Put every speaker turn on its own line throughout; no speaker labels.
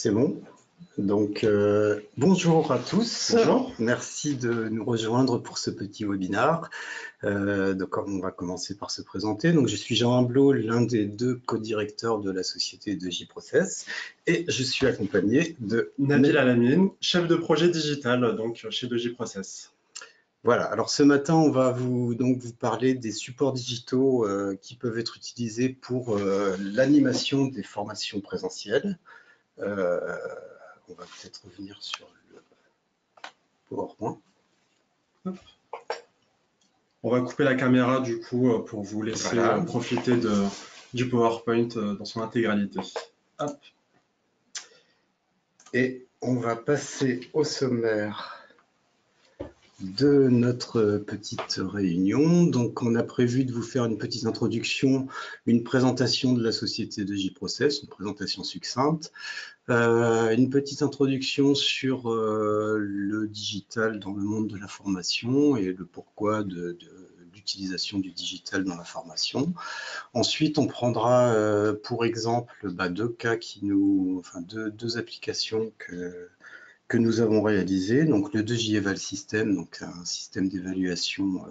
C'est bon. Donc, bonjour à tous.
Bonjour.
Merci de nous rejoindre pour ce petit webinaire. Donc, on va commencer par se présenter. Donc, je suis Jean Humblot, l'un des deux co-directeurs de la société de J-Process, et je suis accompagné de
Nabil Alamine, chef de projet digital donc chez J-Process.
Voilà, alors ce matin, on va vous parler des supports digitaux qui peuvent être utilisés pour l'animation des formations présentielles. On va peut-être revenir sur le PowerPoint.
On va couper la caméra du coup pour vous laisser profiter du PowerPoint dans son intégralité. Hop.
Et on va passer au sommaire de notre petite réunion. Donc, on a prévu de vous faire une petite introduction, une présentation de la société de J-Process, une présentation succincte, une petite introduction sur le digital dans le monde de la formation et le pourquoi de l'utilisation du digital dans la formation. Ensuite, on prendra pour exemple deux cas deux applications que nous avons réalisées. Donc le 2J-Eval System, donc un système d'évaluation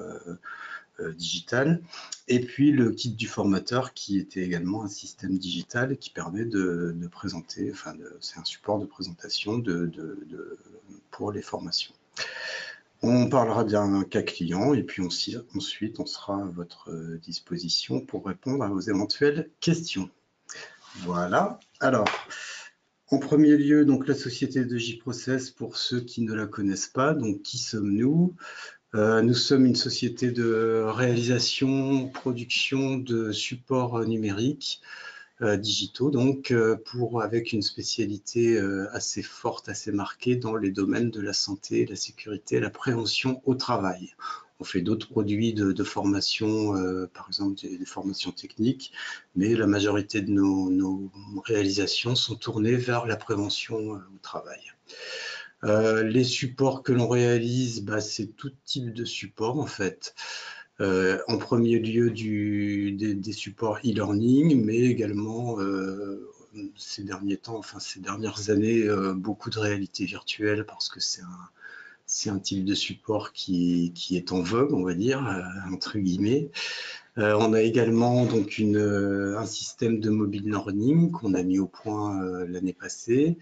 digital, et puis le kit du formateur qui était également un système digital qui permet de présenter, c'est un support de présentation pour les formations. On parlera d'un cas client et puis ensuite on sera à votre disposition pour répondre à vos éventuelles questions. Voilà. Alors, en premier lieu, donc la société de J-Process, pour ceux qui ne la connaissent pas, donc qui sommes-nous? Nous sommes une société de réalisation, production de supports numériques digitaux, donc avec une spécialité assez forte, assez marquée dans les domaines de la santé, la sécurité, la prévention au travail. On fait d'autres produits de formation, par exemple des formations techniques, mais la majorité de nos réalisations sont tournées vers la prévention au travail. Les supports que l'on réalise, c'est tout type de support en fait. En premier lieu des supports e-learning, mais également ces dernières années, beaucoup de réalité virtuelle parce que c'est un type de support qui est en vogue, on va dire, entre guillemets. On a également donc un système de mobile learning qu'on a mis au point l'année passée.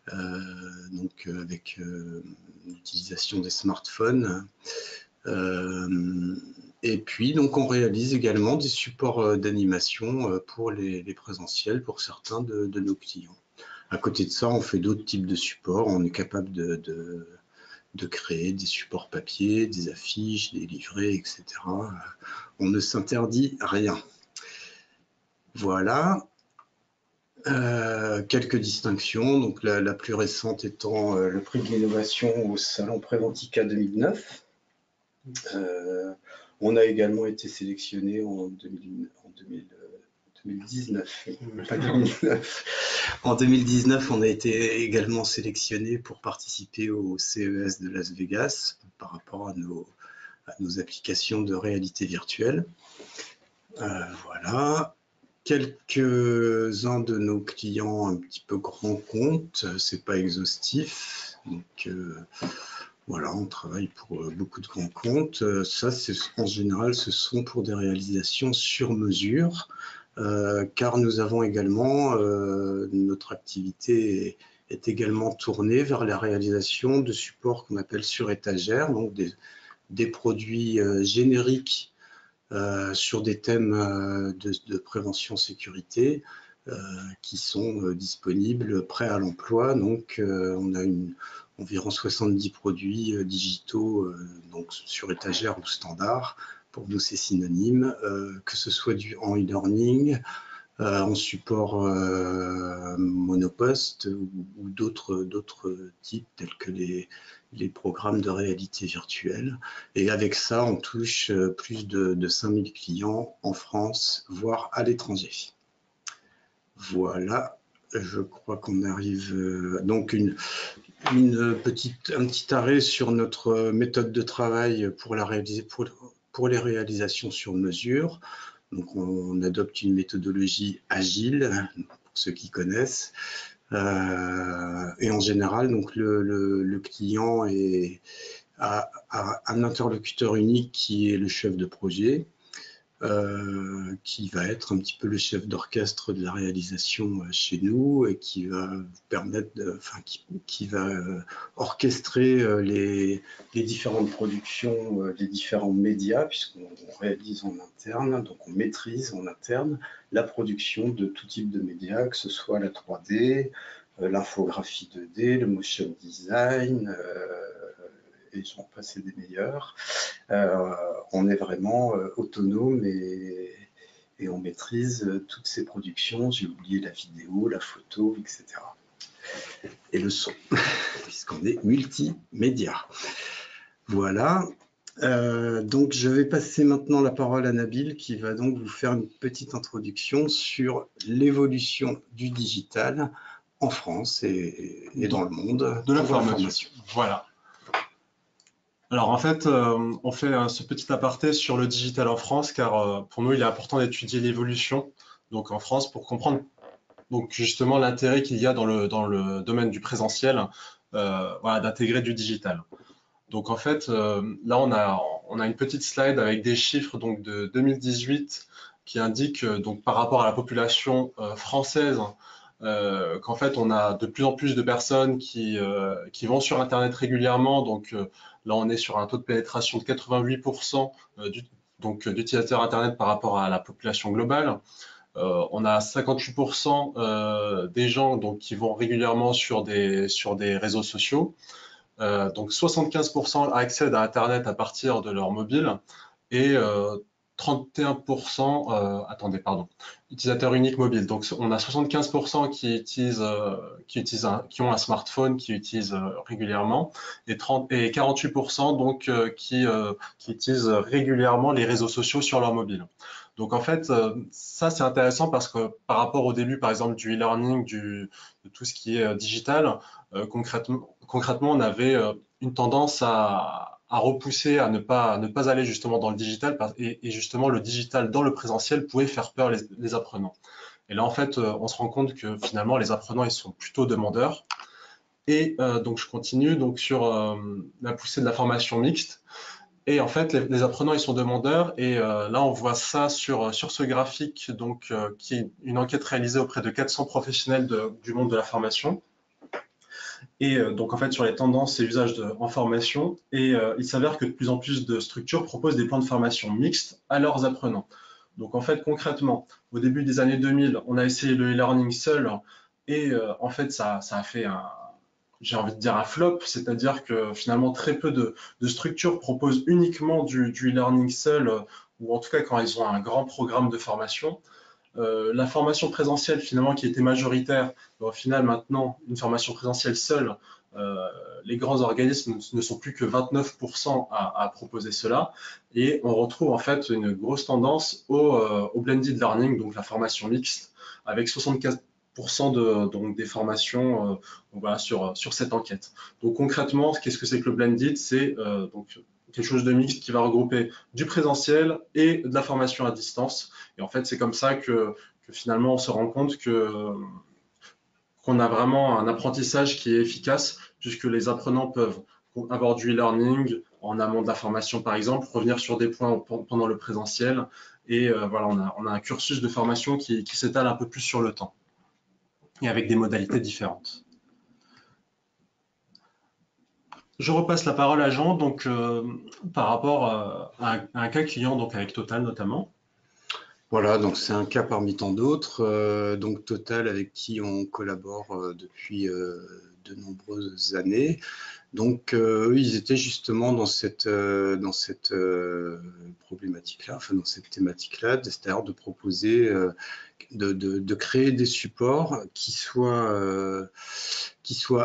Avec l'utilisation des smartphones. Et puis, donc, on réalise également des supports d'animation pour les présentiels, pour certains de nos clients. À côté de ça, on fait d'autres types de supports. On est capable de créer des supports papier, des affiches, des livrets, etc. On ne s'interdit rien. Voilà. Quelques distinctions, donc la plus récente étant le prix de l'innovation au Salon Préventica 2009. On a également été sélectionné en 2019, pas 2009. En 2019, on a été également sélectionné pour participer au CES de Las Vegas par rapport à nos applications de réalité virtuelle. Voilà. Quelques-uns de nos clients un petit peu grands comptes, c'est pas exhaustif, donc voilà, on travaille pour beaucoup de grands comptes. Ça, en général, ce sont pour des réalisations sur mesure, car nous avons également, notre activité est également tournée vers la réalisation de supports qu'on appelle sur étagère, donc des produits génériques sur des thèmes de prévention sécurité qui sont disponibles, prêts à l'emploi. Donc, on a environ 70 produits digitaux donc sur étagère ou standard. Pour nous, c'est synonyme, que ce soit en e-learning, en support monoposte ou d'autres types tels que les programmes de réalité virtuelle. Et avec ça, on touche plus de 5000 clients en France, voire à l'étranger. Voilà, je crois qu'on arrive... donc, un petit arrêt sur notre méthode de travail pour les réalisations sur mesure. Donc, on adopte une méthodologie agile, pour ceux qui connaissent. Et en général, donc le client a un interlocuteur unique qui est le chef de projet, qui va être un petit peu le chef d'orchestre de la réalisation chez nous et qui va permettre, qui va orchestrer les différentes productions, les différents médias, puisqu'on réalise en interne, donc on maîtrise en interne la production de tout type de médias, que ce soit la 3D, l'infographie 2D, le motion design, et j'en passe des meilleurs. On est vraiment autonome et on maîtrise toutes ces productions. J'ai oublié la vidéo, la photo, etc. Et le son, puisqu'on est multimédia. Voilà. Donc, je vais passer maintenant la parole à Nabil, qui va donc vous faire une petite introduction sur l'évolution du digital en France et dans le monde
de la formation. Voilà. Alors en fait, on fait ce petit aparté sur le digital en France, car pour nous, il est important d'étudier l'évolution donc en France pour comprendre donc justement l'intérêt qu'il y a dans le domaine du présentiel, voilà, d'intégrer du digital. Donc en fait, là on a une petite slide avec des chiffres donc de 2018 qui indiquent donc par rapport à la population française qu'en fait on a de plus en plus de personnes qui vont sur Internet régulièrement. Donc là on est sur un taux de pénétration de 88% d'utilisateurs Internet par rapport à la population globale. On a 58% des gens donc, qui vont régulièrement sur des réseaux sociaux. Donc 75% accèdent à Internet à partir de leur mobile et 31%, utilisateurs uniques mobiles. Donc on a 75% qui ont un smartphone, qui utilisent régulièrement, et 48% donc qui utilisent régulièrement les réseaux sociaux sur leur mobile. Donc en fait, ça c'est intéressant parce que par rapport au début, par exemple, du e-learning, de tout ce qui est digital, concrètement, on avait une tendance à repousser, à ne pas aller justement dans le digital, et justement le digital dans le présentiel pouvait faire peur les apprenants. Et là, en fait, on se rend compte que finalement, les apprenants, ils sont plutôt demandeurs. Et donc, je continue donc sur la poussée de la formation mixte. Et en fait, les apprenants, ils sont demandeurs. Et là, on voit ça sur ce graphique, donc, qui est une enquête réalisée auprès de 400 professionnels du monde de la formation. Et donc, en fait, sur les tendances et usages en formation. Et il s'avère que de plus en plus de structures proposent des plans de formation mixtes à leurs apprenants. Donc, en fait, concrètement, au début des années 2000, on a essayé le e-learning seul. Et en fait, ça a fait j'ai envie de dire un flop, c'est-à-dire que finalement très peu de structures proposent uniquement du e-learning seul, ou en tout cas quand ils ont un grand programme de formation. La formation présentielle finalement qui était majoritaire, au final maintenant une formation présentielle seule, les grands organismes ne sont plus que 29% à proposer cela, et on retrouve en fait une grosse tendance au blended learning, donc la formation mixte, avec 64% donc des formations voilà, sur cette enquête. Donc concrètement, qu'est-ce que c'est que le blended? C'est donc quelque chose de mixte qui va regrouper du présentiel et de la formation à distance. Et en fait, c'est comme ça que finalement, on se rend compte qu'on a vraiment un apprentissage qui est efficace, puisque les apprenants peuvent avoir du e-learning en amont de la formation, par exemple, revenir sur des points pendant le présentiel. Et voilà, on a un cursus de formation qui s'étale un peu plus sur le temps et avec des modalités différentes. Je repasse la parole à Jean, donc par rapport à un cas client, donc avec Total notamment.
Voilà, donc c'est un cas parmi tant d'autres. Donc Total, avec qui on collabore depuis de nombreuses années. Donc eux, ils étaient justement dans cette problématique-là, enfin dans cette thématique-là, c'est-à-dire de proposer, de créer des supports qui soient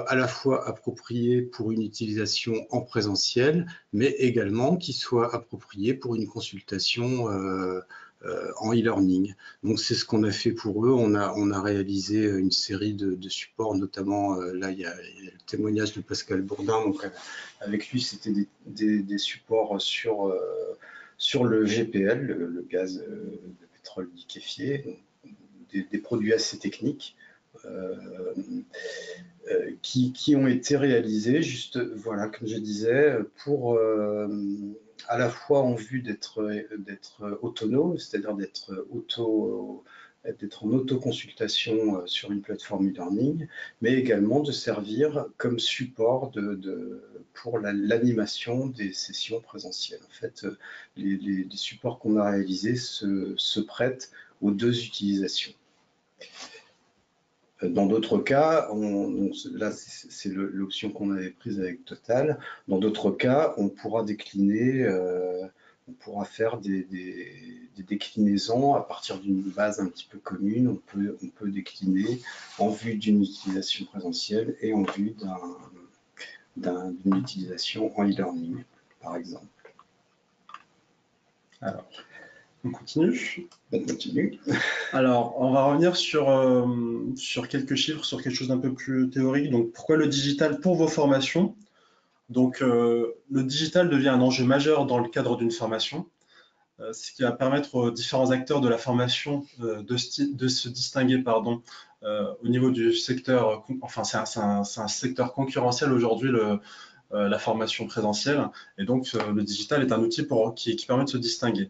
à la fois appropriés pour une utilisation en présentiel, mais également qui soient appropriés pour une consultation en e-learning. Donc c'est ce qu'on a fait pour eux. On a réalisé une série de supports, notamment là il y a le témoignage de Pascal Bourdin. Donc avec lui c'était des supports sur le GPL, le gaz de pétrole liquéfié, des produits assez techniques. qui ont été réalisés, juste, voilà, comme je disais, pour à la fois en vue d'être autonome, c'est-à-dire d'être en autoconsultation sur une plateforme e-learning, mais également de servir comme support pour l'animation des sessions présentielles. En fait, les supports qu'on a réalisés se prêtent aux deux utilisations. Dans d'autres cas, là c'est l'option qu'on avait prise avec Total. Dans d'autres cas, on pourra décliner, on pourra faire des déclinaisons à partir d'une base un petit peu commune. On peut décliner en vue d'une utilisation présentielle et en vue d'une utilisation en e-learning, par exemple.
Alors, on continue.
On continue.
Alors, on va revenir sur quelques chiffres, sur quelque chose d'un peu plus théorique. Donc, pourquoi le digital pour vos formations? Donc, le digital devient un enjeu majeur dans le cadre d'une formation, ce qui va permettre aux différents acteurs de la formation de se distinguer, pardon, au niveau du secteur. Enfin, c'est un secteur concurrentiel aujourd'hui, la formation présentielle, et donc le digital est un outil qui permet de se distinguer.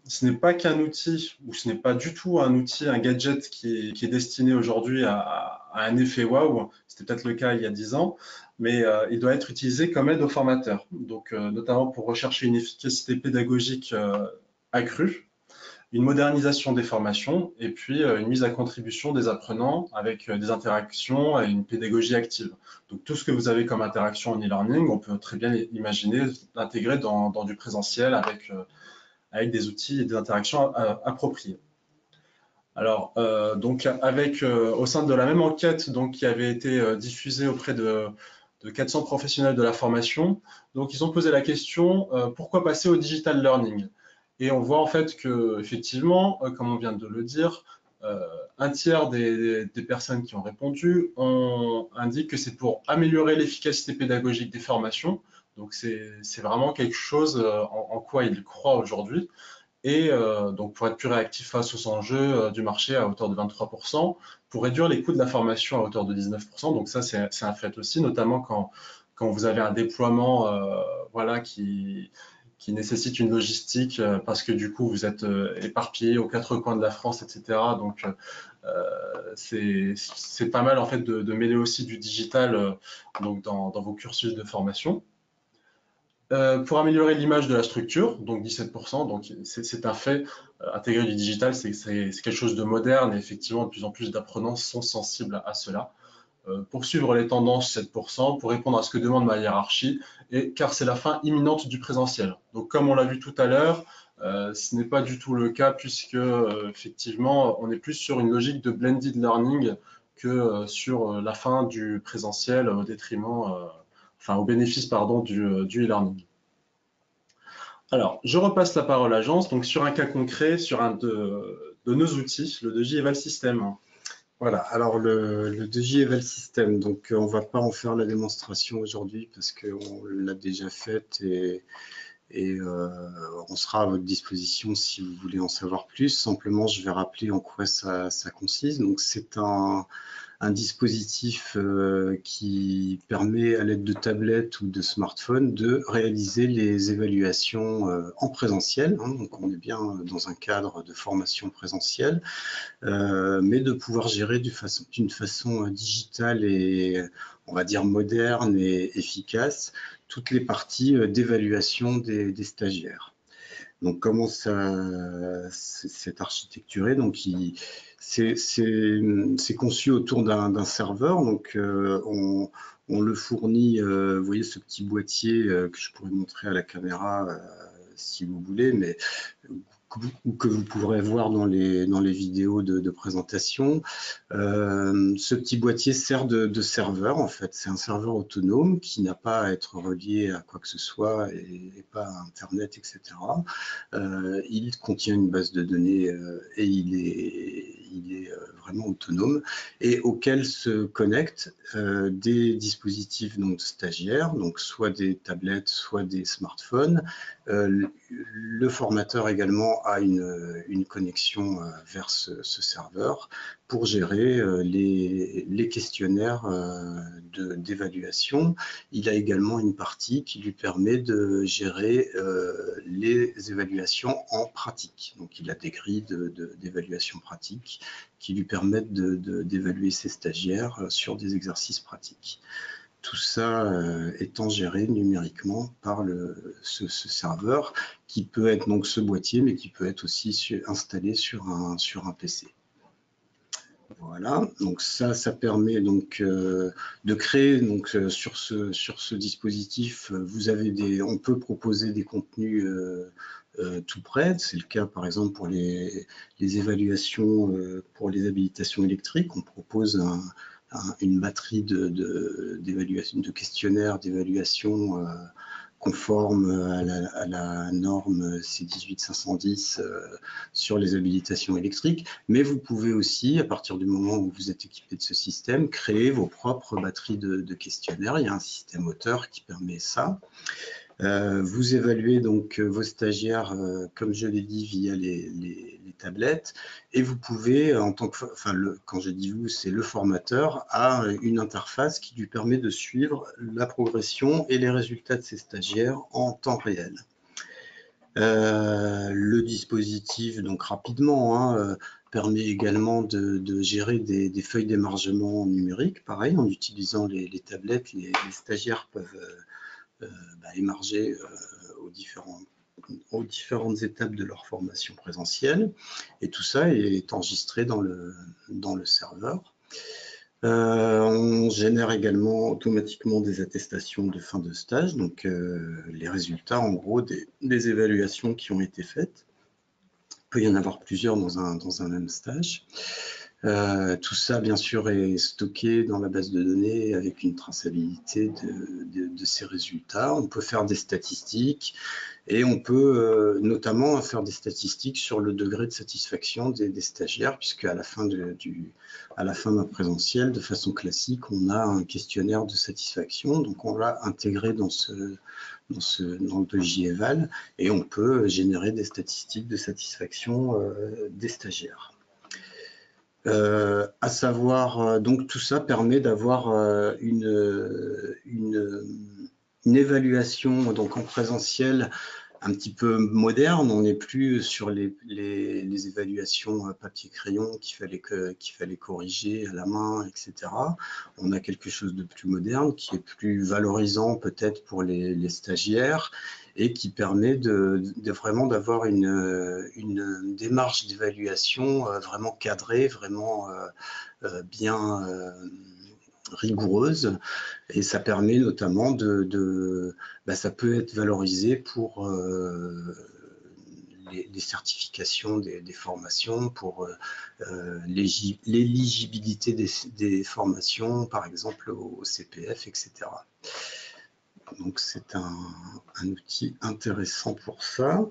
Ce n'est pas qu'un outil, ou ce n'est pas du tout un outil, un gadget qui est destiné aujourd'hui à un effet waouh, c'était peut-être le cas il y a 10 ans, mais il doit être utilisé comme aide aux formateurs, donc notamment pour rechercher une efficacité pédagogique accrue, une modernisation des formations, et puis une mise à contribution des apprenants avec des interactions et une pédagogie active. Donc tout ce que vous avez comme interaction en e-learning, on peut très bien imaginer l'intégrer dans du présentiel avec des outils et des interactions appropriées. Alors, donc, au sein de la même enquête donc, qui avait été diffusée auprès de 400 professionnels de la formation, donc ils ont posé la question pourquoi passer au digital learning? Et on voit en fait que, effectivement, comme on vient de le dire, un tiers des personnes qui ont répondu indiquent que c'est pour améliorer l'efficacité pédagogique des formations. Donc, c'est vraiment quelque chose en quoi ils croient aujourd'hui. Et donc, pour être plus réactif face aux enjeux du marché à hauteur de 23%, pour réduire les coûts de la formation à hauteur de 19%. Donc, ça, c'est un fait aussi, notamment quand vous avez un déploiement voilà, qui nécessite une logistique parce que du coup, vous êtes éparpillé aux quatre coins de la France, etc. Donc, c'est pas mal en fait de mêler aussi du digital donc dans vos cursus de formation. Pour améliorer l'image de la structure, donc 17%, donc c'est un fait, intégrer du digital, c'est quelque chose de moderne et effectivement de plus en plus d'apprenants sont sensibles à cela. Pour suivre les tendances, 7%, pour répondre à ce que demande ma hiérarchie, et car c'est la fin imminente du présentiel. Donc comme on l'a vu tout à l'heure, ce n'est pas du tout le cas puisque effectivement on est plus sur une logique de blended learning que sur la fin du présentiel au détriment au bénéfice pardon, du e-learning. Alors, je repasse la parole à Jean, donc sur un cas concret, sur un de nos outils, le 2J Eval System.
Voilà, alors le 2J Eval System, donc on ne va pas en faire la démonstration aujourd'hui parce qu'on l'a déjà faite et on sera à votre disposition si vous voulez en savoir plus. Simplement, je vais rappeler en quoi ça consiste. Donc, c'est un dispositif qui permet à l'aide de tablettes ou de smartphones de réaliser les évaluations en présentiel. Hein, donc on est bien dans un cadre de formation présentielle, mais de pouvoir gérer d'une façon digitale et on va dire moderne et efficace toutes les parties d'évaluation des stagiaires. Donc comment c'est architecturé? Donc c'est conçu autour d'un serveur. Donc on le fournit. Vous voyez ce petit boîtier que je pourrais montrer à la caméra si vous voulez, mais que vous pourrez voir dans les vidéos de présentation. Ce petit boîtier sert de serveur, en fait. C'est un serveur autonome qui n'a pas à être relié à quoi que ce soit et pas à Internet, etc. Il contient une base de données et il est vraiment autonome et auquel se connectent des dispositifs donc, stagiaires, donc soit des tablettes, soit des smartphones. Le formateur également a une connexion vers ce serveur pour gérer les questionnaires d'évaluation. Il a également une partie qui lui permet de gérer les évaluations en pratique. Donc il a des grilles d'évaluation pratique qui lui permettent d'évaluer ses stagiaires sur des exercices pratiques. Tout ça étant géré numériquement par ce serveur qui peut être donc ce boîtier, mais qui peut être aussi installé sur un PC. Voilà, donc ça permet donc de créer donc sur ce dispositif, on peut proposer des contenus tout prêts. C'est le cas par exemple pour les évaluations pour les habilitations électriques. On propose une batterie de questionnaires d'évaluation conforme à la norme C18510 sur les habilitations électriques, mais vous pouvez aussi, à partir du moment où vous êtes équipé de ce système, créer vos propres batteries de questionnaires. Il y a un système auteur qui permet ça. Vous évaluez donc vos stagiaires, comme je l'ai dit, via les tablettes, et vous pouvez, quand je dis vous, c'est le formateur, a une interface qui lui permet de suivre la progression et les résultats de ses stagiaires en temps réel. Le dispositif, donc rapidement, permet également de gérer des feuilles d'émargement numériques, pareil, en utilisant les tablettes, les stagiaires peuvent émarger aux différentes étapes de leur formation présentielle, et tout ça est enregistré dans le serveur. On génère également automatiquement des attestations de fin de stage, donc les résultats en gros des évaluations qui ont été faites. Il peut y en avoir plusieurs dans un même stage. Tout ça, bien sûr, est stocké dans la base de données avec une traçabilité de ces résultats. On peut faire des statistiques et on peut notamment faire des statistiques sur le degré de satisfaction des stagiaires, puisque à la fin d'un présentiel, de façon classique, on a un questionnaire de satisfaction. Donc, on l'a intégré dans le JEVAL et on peut générer des statistiques de satisfaction des stagiaires. À savoir, donc tout ça permet d'avoir une évaluation donc en présentiel un petit peu moderne. On n'est plus sur les évaluations papier-crayon qu'il fallait corriger à la main, etc. On a quelque chose de plus moderne qui est plus valorisant peut-être pour les stagiaires et qui permet vraiment d'avoir une démarche d'évaluation vraiment cadrée, vraiment bien rigoureuse, et ça permet notamment ça peut être valorisé pour les certifications des formations, pour l'éligibilité des formations, par exemple au CPF, etc. Donc c'est un outil intéressant pour ça.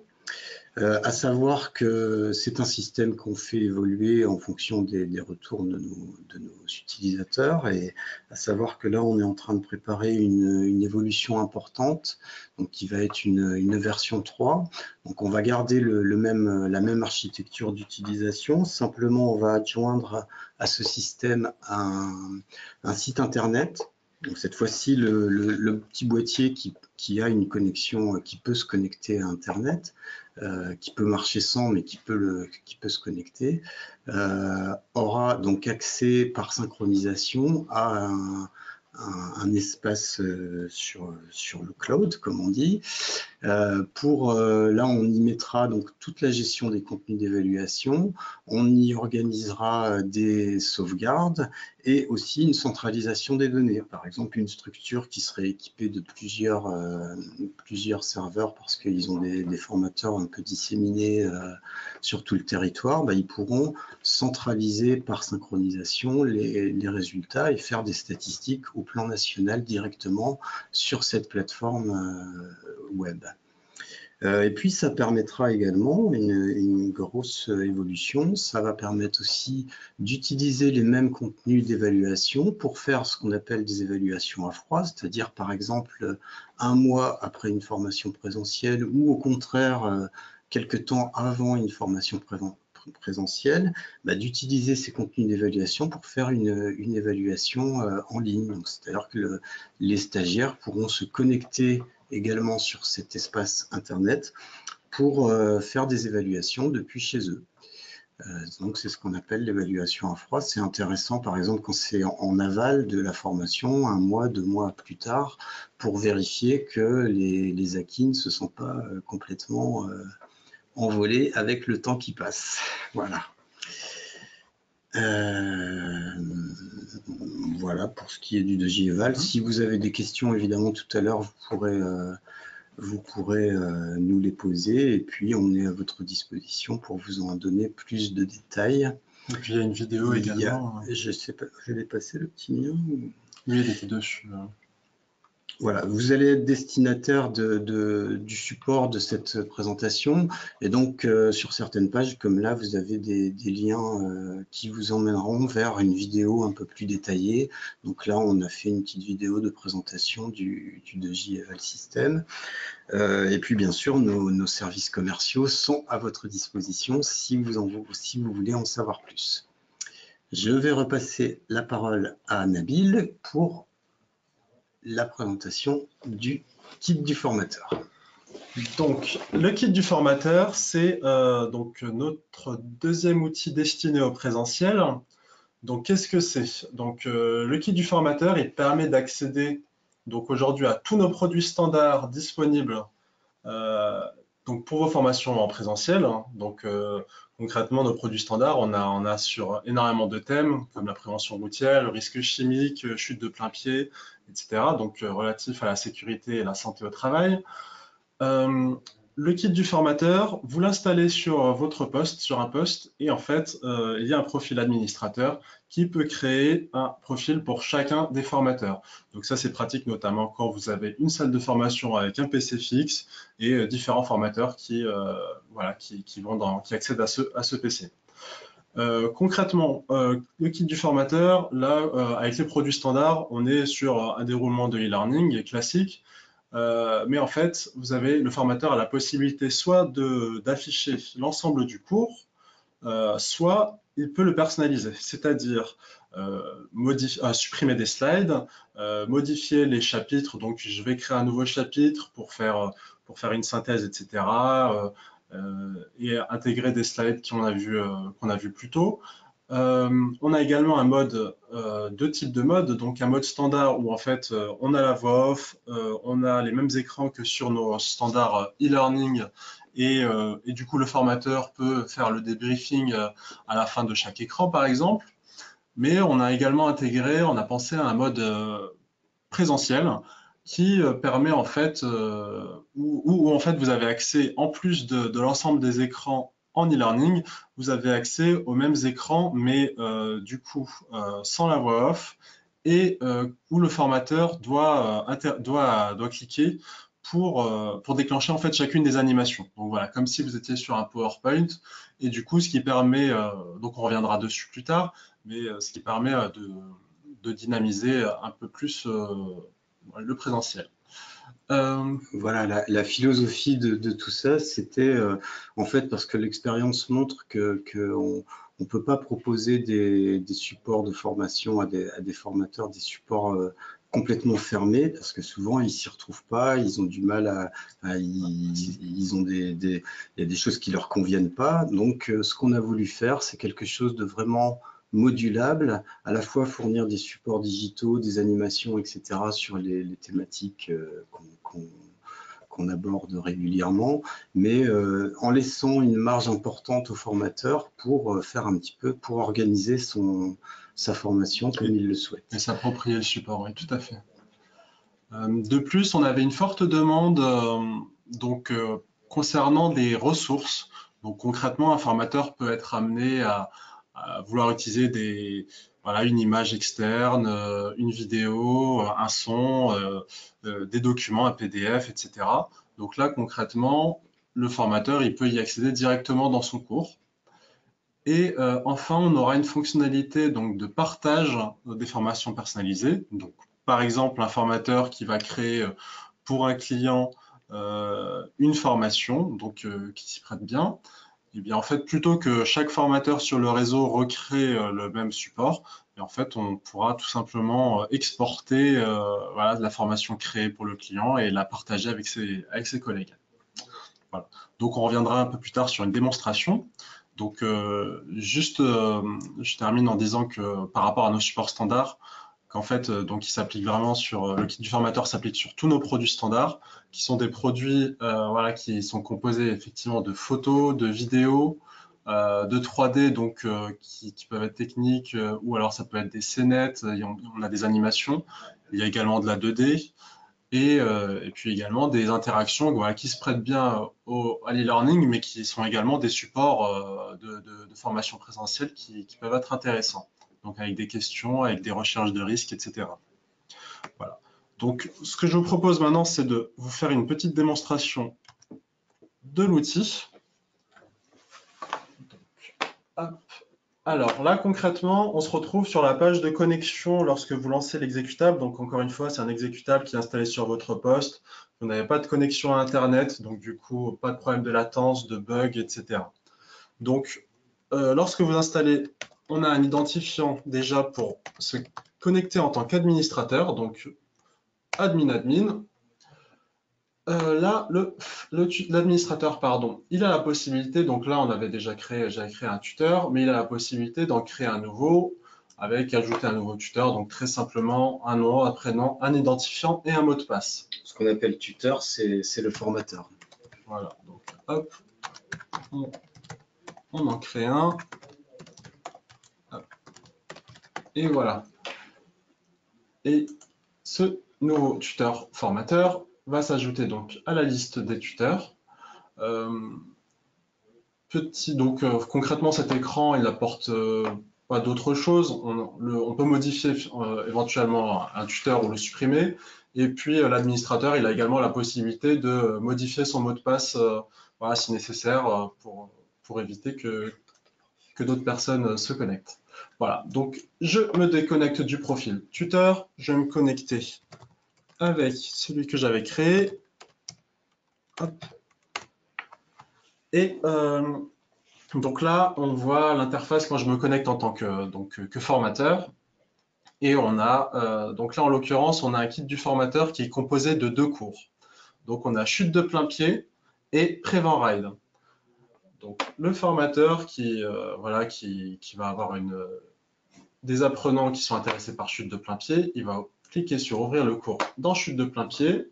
À savoir que c'est un système qu'on fait évoluer en fonction des retours de nos utilisateurs, et à savoir que là on est en train de préparer une évolution importante, donc qui va être une version 3. Donc on va garder la même architecture d'utilisation, simplement on va adjoindre à ce système un site internet. Donc cette fois-ci, le petit boîtier qui a une connexion, qui peut se connecter à Internet, qui peut marcher sans, mais qui peut se connecter, aura donc accès par synchronisation à un espace sur le cloud, comme on dit. Là, on y mettra donc toute la gestion des contenus d'évaluation, on y organisera des sauvegardes et aussi une centralisation des données. Par exemple, une structure qui serait équipée de plusieurs serveurs parce qu'ils ont des formateurs un peu disséminés sur tout le territoire, ils pourront centraliser par synchronisation les résultats et faire des statistiques au plan national directement sur cette plateforme web. Et puis ça permettra également une grosse évolution. Ça va permettre aussi d'utiliser les mêmes contenus d'évaluation pour faire ce qu'on appelle des évaluations à froid, c'est-à-dire par exemple un mois après une formation présentielle ou au contraire quelque temps avant une formation présentiel, d'utiliser ces contenus d'évaluation pour faire une évaluation en ligne. C'est-à-dire que les stagiaires pourront se connecter également sur cet espace Internet pour faire des évaluations depuis chez eux. Donc c'est ce qu'on appelle l'évaluation à froid. C'est intéressant par exemple quand c'est en aval de la formation, 1 mois, 2 mois plus tard, pour vérifier que les acquis ne se sont pas complètement envolés avec le temps qui passe. Voilà. Voilà pour ce qui est du 2J Eval. Si vous avez des questions, évidemment, tout à l'heure, vous pourrez nous les poser et puis on est à votre disposition pour vous en donner plus de détails.
Et puis il y a une vidéo également.
Je sais pas, je vais passer le petit lien.
Oui, il était dessus.
Voilà, vous allez être destinataire du support de cette présentation et donc sur certaines pages comme là vous avez des liens qui vous emmèneront vers une vidéo un peu plus détaillée. Donc là on a fait une petite vidéo de présentation du 2J Eval System et puis bien sûr nos services commerciaux sont à votre disposition si vous voulez en savoir plus. Je vais repasser la parole à Nabil pour la présentation du kit du formateur.
Donc, le kit du formateur, c'est donc notre deuxième outil destiné au présentiel. Donc, qu'est-ce que c'est? Donc, le kit du formateur, il permet d'accéder donc aujourd'hui à tous nos produits standards disponibles donc pour vos formations en présentiel. Donc, concrètement, nos produits standards, on a sur énormément de thèmes comme la prévention routière, le risque chimique, chute de plein pied, etc. Donc, relatif à la sécurité et la santé au travail. Le kit du formateur, vous l'installez sur votre poste, sur un poste, et en fait, il y a un profil administrateur qui peut créer un profil pour chacun des formateurs. Donc ça, c'est pratique notamment quand vous avez une salle de formation avec un PC fixe et différents formateurs qui accèdent à ce PC. Concrètement, le kit du formateur, là, avec les produits standards, on est sur un déroulement de e-learning classique. Mais en fait, le formateur a la possibilité soit d'afficher l'ensemble du cours, soit il peut le personnaliser, c'est-à-dire supprimer des slides, modifier les chapitres. Donc, je vais créer un nouveau chapitre pour faire une synthèse, etc. Et intégrer des slides qu'on a vu plus tôt. On a également un mode, deux types de modes, donc un mode standard où en fait on a la voix off, on a les mêmes écrans que sur nos standards e-learning et du coup le formateur peut faire le débriefing à la fin de chaque écran par exemple. Mais on a également on a pensé à un mode présentiel qui permet en fait, où en fait vous avez accès en plus de l'ensemble des écrans en e-learning, vous avez accès aux mêmes écrans, mais du coup sans la voix off, et où le formateur doit cliquer pour déclencher en fait chacune des animations. Donc voilà, comme si vous étiez sur un PowerPoint, et du coup ce qui permet, donc on reviendra dessus plus tard, mais ce qui permet de dynamiser un peu plus le présentiel.
Voilà, la philosophie de tout ça, c'était en fait parce que l'expérience montre qu'on ne peut pas proposer des supports de formation à des formateurs, des supports complètement fermés, parce que souvent ils s'y retrouvent pas, ils ont du mal il y a des choses qui leur conviennent pas. Donc ce qu'on a voulu faire, c'est quelque chose de vraiment modulable, à la fois fournir des supports digitaux, des animations, etc. sur les thématiques qu'on aborde régulièrement, mais en laissant une marge importante au formateur pour faire un petit peu, pour organiser sa formation comme il le souhaite.
Et s'approprier le support, oui, tout à fait. De plus, on avait une forte demande concernant des ressources. Donc concrètement, un formateur peut être amené à vouloir utiliser une image externe, une vidéo, un son, des documents, un PDF, etc. Donc là, concrètement, le formateur, il peut y accéder directement dans son cours. Et enfin, on aura une fonctionnalité donc, de partage des formations personnalisées. Donc, par exemple, un formateur qui va créer pour un client une formation, donc qui s'y prête bien. Eh bien, en fait, plutôt que chaque formateur sur le réseau recrée le même support, et en fait, on pourra tout simplement exporter voilà, de la formation créée pour le client et la partager avec ses collègues. Voilà. Donc, on reviendra un peu plus tard sur une démonstration. Donc, je termine en disant que par rapport à nos supports standards, qu'en fait, donc il s'applique vraiment sur le kit du formateur s'applique sur tous nos produits standards, qui sont des produits voilà, qui sont composés effectivement de photos, de vidéos, de 3D, donc qui peuvent être techniques, ou alors ça peut être des scénettes, on a des animations, il y a également de la 2D, et puis également des interactions voilà, qui se prêtent bien à l'e-learning, mais qui sont également des supports de formation présentielle qui peuvent être intéressants. Donc avec des questions, avec des recherches de risques, etc. Voilà. Donc ce que je vous propose maintenant, c'est de vous faire une petite démonstration de l'outil. Alors là, concrètement, on se retrouve sur la page de connexion lorsque vous lancez l'exécutable. Donc encore une fois, c'est un exécutable qui est installé sur votre poste. Vous n'avez pas de connexion à Internet, donc du coup, pas de problème de latence, de bug, etc. Donc, lorsque vous installez, on a un identifiant déjà pour se connecter en tant qu'administrateur, donc admin. Là, l'administrateur, pardon, il a la possibilité, donc là, j'avais créé un tuteur, mais il a la possibilité d'en créer un nouveau, avec ajouter un nouveau tuteur, donc très simplement un nom, un prénom, un identifiant et un mot de passe.
Ce qu'on appelle tuteur, c'est le formateur.
Voilà, donc hop, on en crée un. Hop, et voilà. Et ce nouveau tuteur formateur va s'ajouter donc à la liste des tuteurs. Concrètement, cet écran, il n'apporte pas d'autre chose. On peut modifier éventuellement un tuteur ou le supprimer. Et puis, l'administrateur, il a également la possibilité de modifier son mot de passe voilà, si nécessaire pour éviter que d'autres personnes se connectent. Voilà, donc je me déconnecte du profil tuteur. Je vais me connecter avec celui que j'avais créé. Hop. Et donc là, on voit l'interface quand je me connecte en tant que formateur. Et on a, donc là en l'occurrence, on a un kit du formateur qui est composé de 2 cours. Donc on a chute de plein pied et Prevent Ride. Donc le formateur voilà, qui va avoir des apprenants qui sont intéressés par chute de plein pied, il va cliquer sur ouvrir le cours dans chute de plein pied.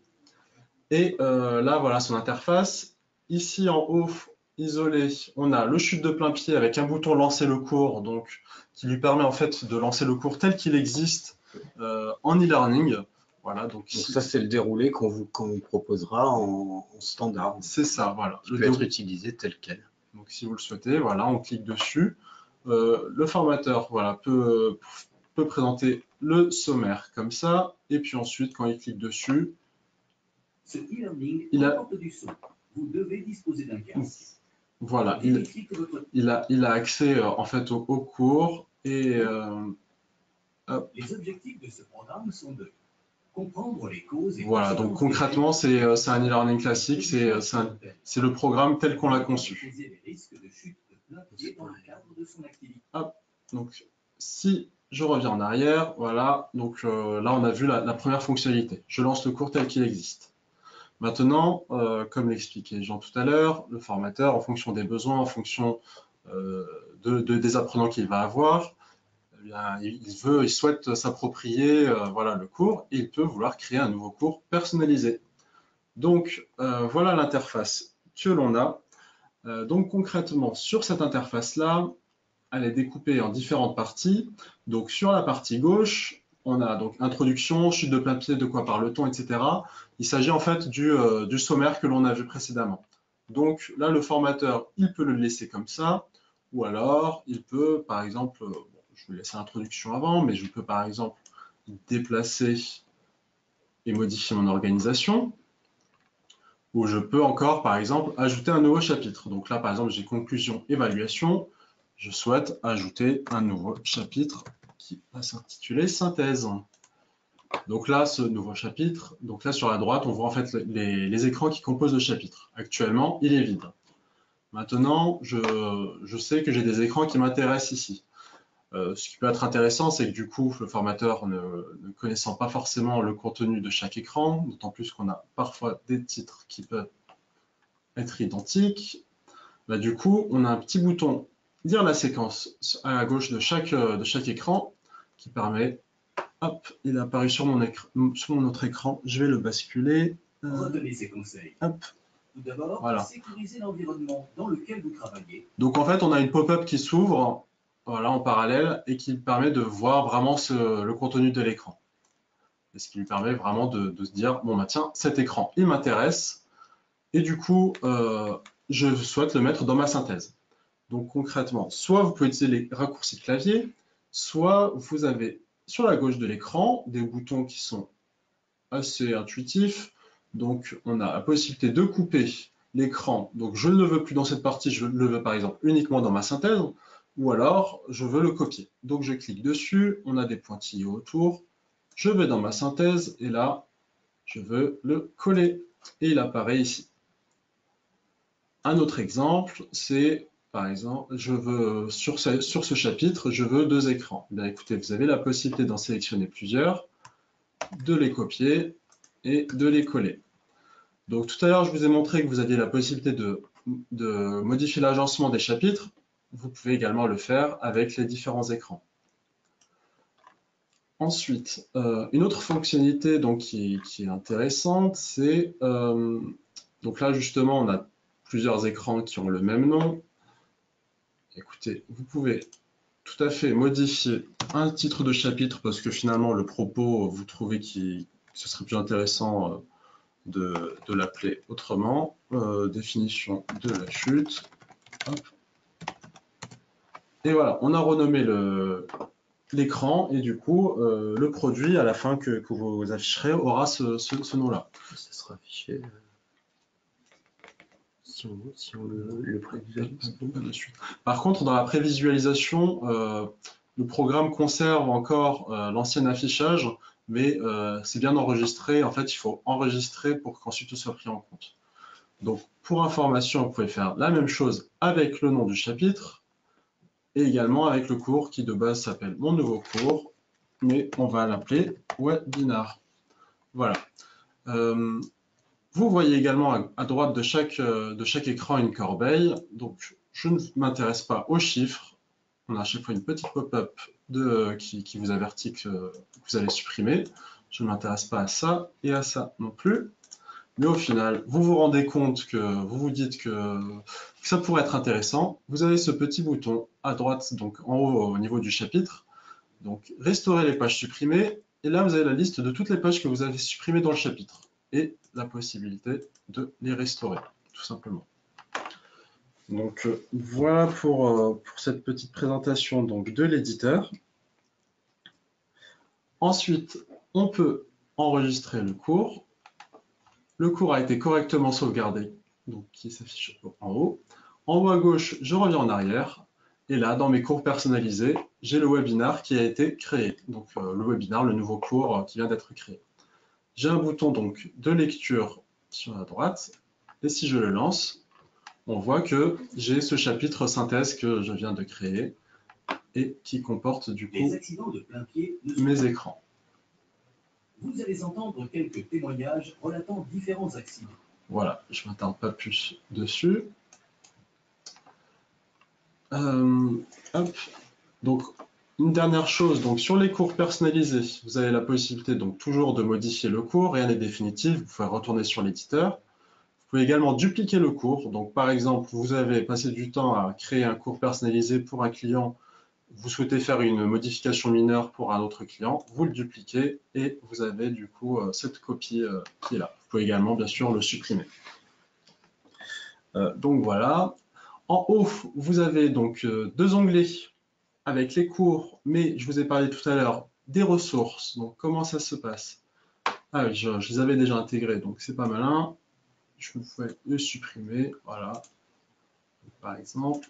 Et là, voilà son interface. Ici en haut, isolé, on a le chute de plein pied avec un bouton lancer le cours, donc qui lui permet en fait de lancer le cours tel qu'il existe en e-learning. Voilà, donc
ça, c'est le déroulé qu'on vous proposera en standard.
C'est ça, voilà.
Qui peut être utilisé tel quel.
Donc si vous le souhaitez, voilà, on clique dessus. Le formateur voilà, peut présenter le sommaire comme ça, et puis ensuite, quand il clique dessus,
ce e-learning apporte du son. Vous devez disposer d'un casque.
Voilà, il a accès en fait au cours et
les objectifs de ce programme sont de comprendre les causes et
voilà, donc concrètement c'est un e-learning classique, c'est le programme tel qu'on l'a conçu. Hop, donc si je reviens en arrière, voilà, donc là on a vu la première fonctionnalité. Je lance le cours tel qu'il existe. Maintenant, comme l'expliquait Jean tout à l'heure, le formateur, en fonction des besoins, en fonction des apprenants qu'il va avoir, eh bien, il souhaite s'approprier voilà, le cours et il peut vouloir créer un nouveau cours personnalisé. Donc, voilà l'interface que l'on a. Donc, concrètement, sur cette interface-là, elle est découpée en différentes parties. Donc, sur la partie gauche, on a donc introduction, chute de plein pied, de quoi parle-t-on, etc. Il s'agit en fait du sommaire que l'on a vu précédemment. Donc là, le formateur, il peut le laisser comme ça, ou alors il peut, par exemple, je vais laisser l'introduction avant, mais je peux par exemple déplacer et modifier mon organisation, ou je peux encore, par exemple, ajouter un nouveau chapitre. Donc là, par exemple, j'ai conclusion, évaluation. Je souhaite ajouter un nouveau chapitre qui va s'intituler synthèse. Donc là, ce nouveau chapitre, donc là sur la droite, on voit en fait les écrans qui composent le chapitre. Actuellement, il est vide. Maintenant, je sais que j'ai des écrans qui m'intéressent ici. Ce qui peut être intéressant, c'est que du coup, le formateur ne connaissant pas forcément le contenu de chaque écran, d'autant plus qu'on a parfois des titres qui peuvent être identiques, bah, du coup, on a un petit bouton « Lire la séquence » à gauche de chaque écran qui permet, hop, il est apparu sur mon autre écran, je vais le basculer.
Retenez ces conseils.
Hop.
Tout d'abord,
voilà.
sécuriser l'environnement dans lequel vous travaillez.
Donc en fait, on a une pop-up qui s'ouvre voilà, en parallèle et qui permet de voir vraiment le contenu de l'écran. Et ce qui lui permet vraiment de se dire, bon bah tiens, cet écran, il m'intéresse et du coup, je souhaite le mettre dans ma synthèse. Donc concrètement, soit vous pouvez utiliser les raccourcis clavier, soit vous avez sur la gauche de l'écran des boutons qui sont assez intuitifs. Donc on a la possibilité de couper l'écran. Donc je ne le veux plus dans cette partie, je le veux par exemple uniquement dans ma synthèse, ou alors je veux le copier. Donc je clique dessus, on a des pointillés autour, je vais dans ma synthèse et là, je veux le coller et il apparaît ici. Un autre exemple, c'est par exemple, je veux sur ce chapitre, je veux 2 écrans. Bien écoutez, vous avez la possibilité d'en sélectionner plusieurs, de les copier et de les coller. Donc tout à l'heure, je vous ai montré que vous aviez la possibilité de modifier l'agencement des chapitres. Vous pouvez également le faire avec les différents écrans. Ensuite, une autre fonctionnalité donc, qui est intéressante, c'est donc là justement on a plusieurs écrans qui ont le même nom. Écoutez, vous pouvez tout à fait modifier un titre de chapitre parce que finalement le propos, vous trouvez que ce serait plus intéressant de l'appeler autrement. Définition de la chute. Hop. Et voilà, on a renommé l'écran et du coup le produit à la fin que vous afficherez aura ce nom-là.
Ça sera affiché si on le prévisualise.
Par contre, dans la prévisualisation, le programme conserve encore l'ancien affichage, mais c'est bien enregistré. En fait, il faut enregistrer pour qu'ensuite ce soit pris en compte. Donc, pour information, vous pouvez faire la même chose avec le nom du chapitre et également avec le cours qui de base s'appelle Mon nouveau cours, mais on va l'appeler webinar. Voilà. Vous voyez également à droite de chaque écran une corbeille. Donc, je ne m'intéresse pas aux chiffres. On a à chaque fois une petite pop-up qui vous avertit que vous allez supprimer. Je ne m'intéresse pas à ça et à ça non plus. Mais au final, vous vous rendez compte que vous vous dites que ça pourrait être intéressant. Vous avez ce petit bouton à droite, donc en haut au niveau du chapitre. Donc, restaurer les pages supprimées. Et là, vous avez la liste de toutes les pages que vous avez supprimées dans le chapitre et la possibilité de les restaurer, tout simplement. Donc, voilà pour cette petite présentation donc, de l'éditeur. Ensuite, on peut enregistrer le cours. Le cours a été correctement sauvegardé, donc qui s'affiche en haut. En haut à gauche, je reviens en arrière. Et là, dans mes cours personnalisés, j'ai le webinar qui a été créé. Donc, le webinar, le nouveau cours qui vient d'être créé. J'ai un bouton donc de lecture sur la droite. Et si je le lance, on voit que j'ai ce chapitre synthèse que je viens de créer et qui comporte du coup
Les accidents de plein pied
mes écrans.
Vous allez entendre quelques témoignages relatant différents accidents.
Voilà, je ne m'attarde pas plus dessus. Hop. Donc, une dernière chose, donc sur les cours personnalisés, vous avez la possibilité donc toujours de modifier le cours, rien n'est définitif, vous pouvez retourner sur l'éditeur. Vous pouvez également dupliquer le cours, donc par exemple, vous avez passé du temps à créer un cours personnalisé pour un client, vous souhaitez faire une modification mineure pour un autre client, vous le dupliquez et vous avez du coup cette copie qui est là. Vous pouvez également bien sûr le supprimer. Donc voilà. En haut, vous avez donc 2 onglets avec les cours, mais je vous ai parlé tout à l'heure des ressources. Donc comment ça se passe? Ah oui, je les avais déjà intégrés, donc c'est pas malin. Je pouvais le supprimer, voilà, par exemple.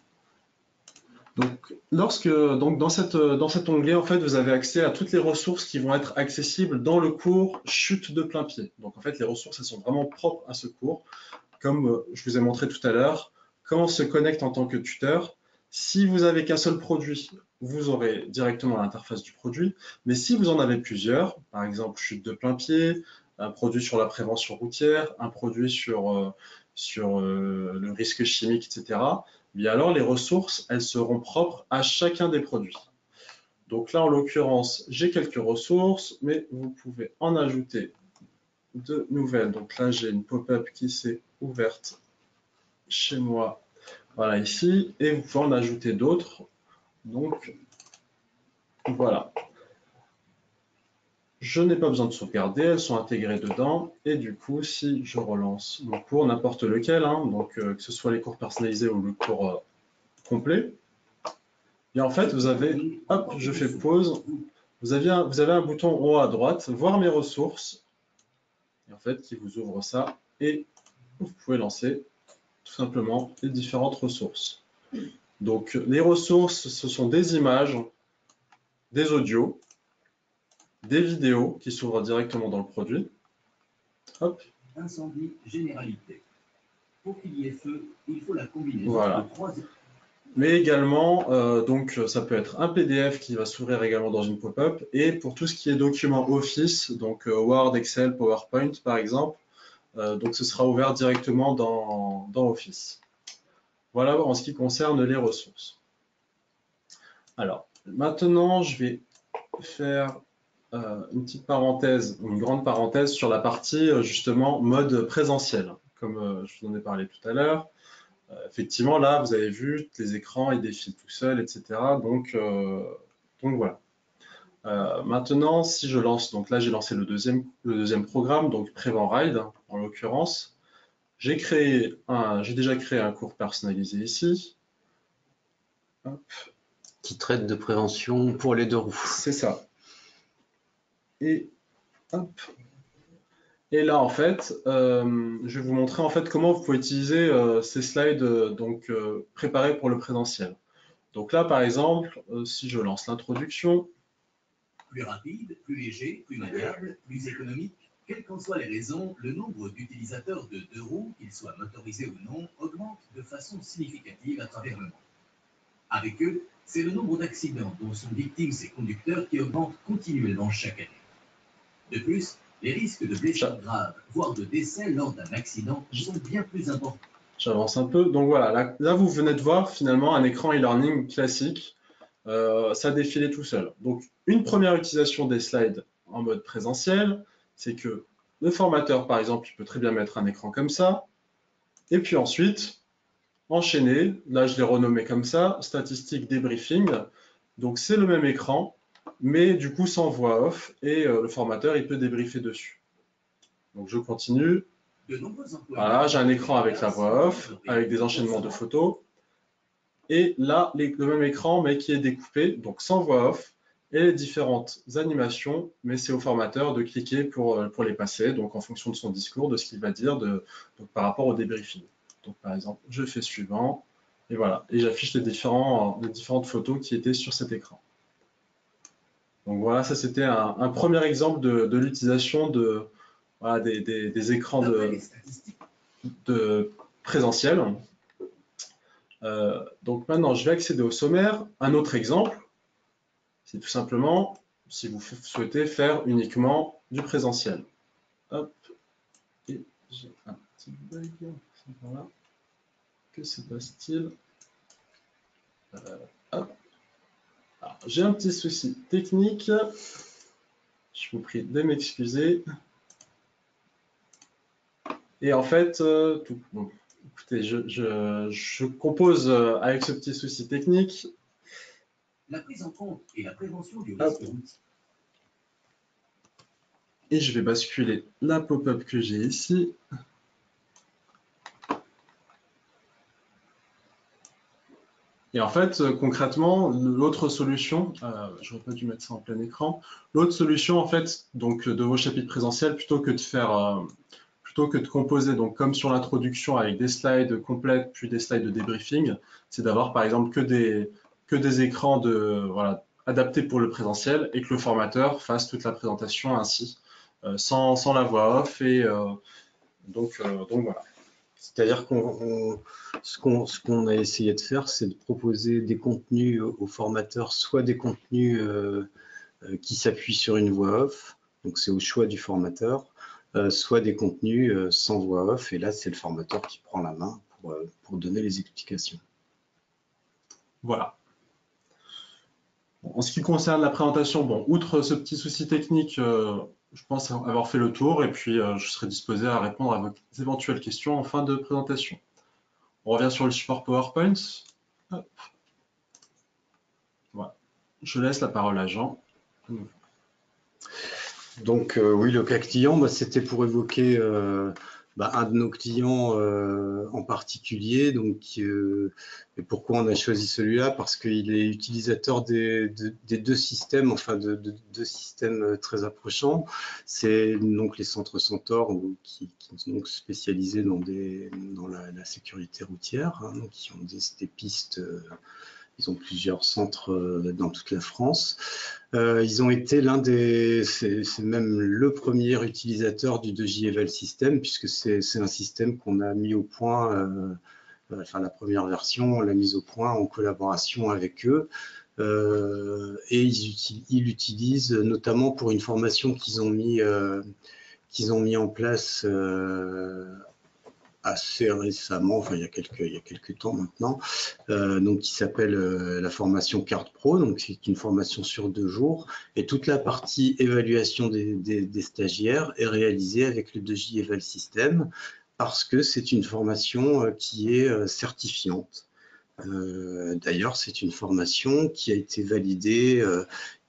Donc, dans cet onglet, en fait, vous avez accès à toutes les ressources qui vont être accessibles dans le cours chute de plein pied. Donc, en fait, les ressources, elles sont vraiment propres à ce cours. Comme je vous ai montré tout à l'heure, comment on se connecte en tant que tuteur. Si vous n'avez qu'un seul produit, vous aurez directement l'interface du produit. Mais si vous en avez plusieurs, par exemple chute de plein pied, un produit sur la prévention routière, un produit sur le risque chimique, etc., bien alors les ressources, elles seront propres à chacun des produits. Donc là, en l'occurrence, j'ai quelques ressources, mais vous pouvez en ajouter de nouvelles. Donc là, j'ai une pop-up qui s'est ouverte chez moi, voilà ici, et vous pouvez en ajouter d'autres. Donc voilà. Je n'ai pas besoin de sauvegarder, elles sont intégrées dedans. Et du coup, si je relance mon cours, n'importe lequel, hein, donc que ce soit les cours personnalisés ou le cours complet, et en fait, vous avez, hop, je fais pause, vous avez un bouton en haut à droite, voir mes ressources, et en fait, qui vous ouvre ça, et vous pouvez lancer tout simplement les différentes ressources. Donc, les ressources, ce sont des images, des audios, des vidéos qui s'ouvrent directement dans le produit. Hop.
Incendie généralité. Pour qu'il y ait feu, il faut la combinaison
voilà.
de 3.
Mais également, donc ça peut être un PDF qui va s'ouvrir également dans une pop-up. Et pour tout ce qui est document Office, donc Word, Excel, PowerPoint par exemple, donc ce sera ouvert directement dans Office. Voilà en ce qui concerne les ressources. Alors, maintenant, je vais faire une petite parenthèse, ou une grande parenthèse sur la partie justement mode présentiel, comme je vous en ai parlé tout à l'heure. Effectivement, là, vous avez vu, les écrans, ils défilent tout seuls, etc. Donc voilà. Maintenant, si je lance, donc là, j'ai lancé le deuxième programme, donc Prevent Ride, en l'occurrence. J'ai déjà créé un cours personnalisé ici. Hop.
Qui traite de prévention pour les 2 roues.
C'est ça. Et hop. Et là, en fait, je vais vous montrer en fait comment vous pouvez utiliser ces slides préparés pour le présentiel. Donc là, par exemple, si je lance l'introduction.
Plus rapide, plus léger, plus maniable, plus économique, quelles qu'en soient les raisons, le nombre d'utilisateurs de 2 roues, qu'ils soient motorisés ou non, augmente de façon significative à travers le monde. Avec eux, c'est le nombre d'accidents dont sont victimes ces conducteurs qui augmente continuellement chaque année. De plus, les risques de blessures graves, voire de décès lors d'un accident, sont bien plus importants.
J'avance un peu. Donc voilà, là vous venez de voir finalement un écran e-learning classique. Ça défilait tout seul. Donc une première utilisation des slides en mode présentiel, c'est que le formateur, par exemple, il peut très bien mettre un écran comme ça. Et puis ensuite, enchaîner. Là, je l'ai renommé comme ça, statistique débriefing. Donc c'est le même écran, mais du coup sans voix off. Et le formateur, il peut débriefer dessus. Donc je continue. Voilà, j'ai un écran avec la voix off, avec des enchaînements de photos. Et là, le même écran, mais qui est découpé, donc sans voix off, et les différentes animations, mais c'est au formateur de cliquer pour les passer, donc en fonction de son discours, de ce qu'il va dire donc par rapport au débriefing. Donc par exemple, je fais suivant, et voilà, et j'affiche les différentes photos qui étaient sur cet écran. Donc voilà, ça c'était un premier exemple de l'utilisation voilà, des écrans de présentiel. Donc maintenant, je vais accéder au sommaire. Un autre exemple, c'est tout simplement si vous souhaitez faire uniquement du présentiel. Hop, et j'ai un petit bug. Voilà. Que se passe-t-il? Hop. J'ai un petit souci technique. Je vous prie de m'excuser. Et en fait, bon, écoutez, je compose avec ce petit souci technique.
La prise en compte et la prévention du risque routier.
Et je vais basculer la pop-up que j'ai ici. Et en fait, concrètement, l'autre solution, j'aurais pas dû mettre ça en plein écran, l'autre solution, en fait, donc de vos chapitres présentiels, plutôt que de composer, donc comme sur l'introduction, avec des slides complètes, puis des slides de débriefing, c'est d'avoir par exemple que des écrans voilà, adaptés pour le présentiel et que le formateur fasse toute la présentation ainsi, sans la voix off. Et donc voilà.
C'est-à-dire ce qu'on a essayé de faire, c'est de proposer des contenus aux formateurs, soit des contenus qui s'appuient sur une voix off, donc c'est au choix du formateur, soit des contenus sans voix off, et là c'est le formateur qui prend la main pour donner les explications.
Voilà. En ce qui concerne la présentation, bon, outre ce petit souci technique, je pense avoir fait le tour et puis je serai disposé à répondre à vos éventuelles questions en fin de présentation. On revient sur le support PowerPoint. Hop. Voilà. Je laisse la parole à Jean.
Donc oui, le cas client, c'était pour évoquer un de nos clients en particulier. Donc, et pourquoi on a choisi celui-là? Parce qu'il est utilisateur des deux systèmes, enfin de deux systèmes très approchants. C'est donc les centres Centaure qui sont donc spécialisés dans la sécurité routière, hein, donc qui ont des pistes. Ils ont plusieurs centres dans toute la France. Ils ont été c'est même le premier utilisateur du 2J Eval System, puisque c'est un système qu'on a mis au point, enfin la première version, on l'a mise au point en collaboration avec eux. Et ils l'utilisent notamment pour une formation qu'ils ont mis en place assez récemment, enfin il y a quelques temps maintenant, donc qui s'appelle la formation Carte Pro, donc c'est une formation sur 2 jours, et toute la partie évaluation des stagiaires est réalisée avec le 2J Eval System, parce que c'est une formation qui est certifiante. D'ailleurs, c'est une formation qui a été validée,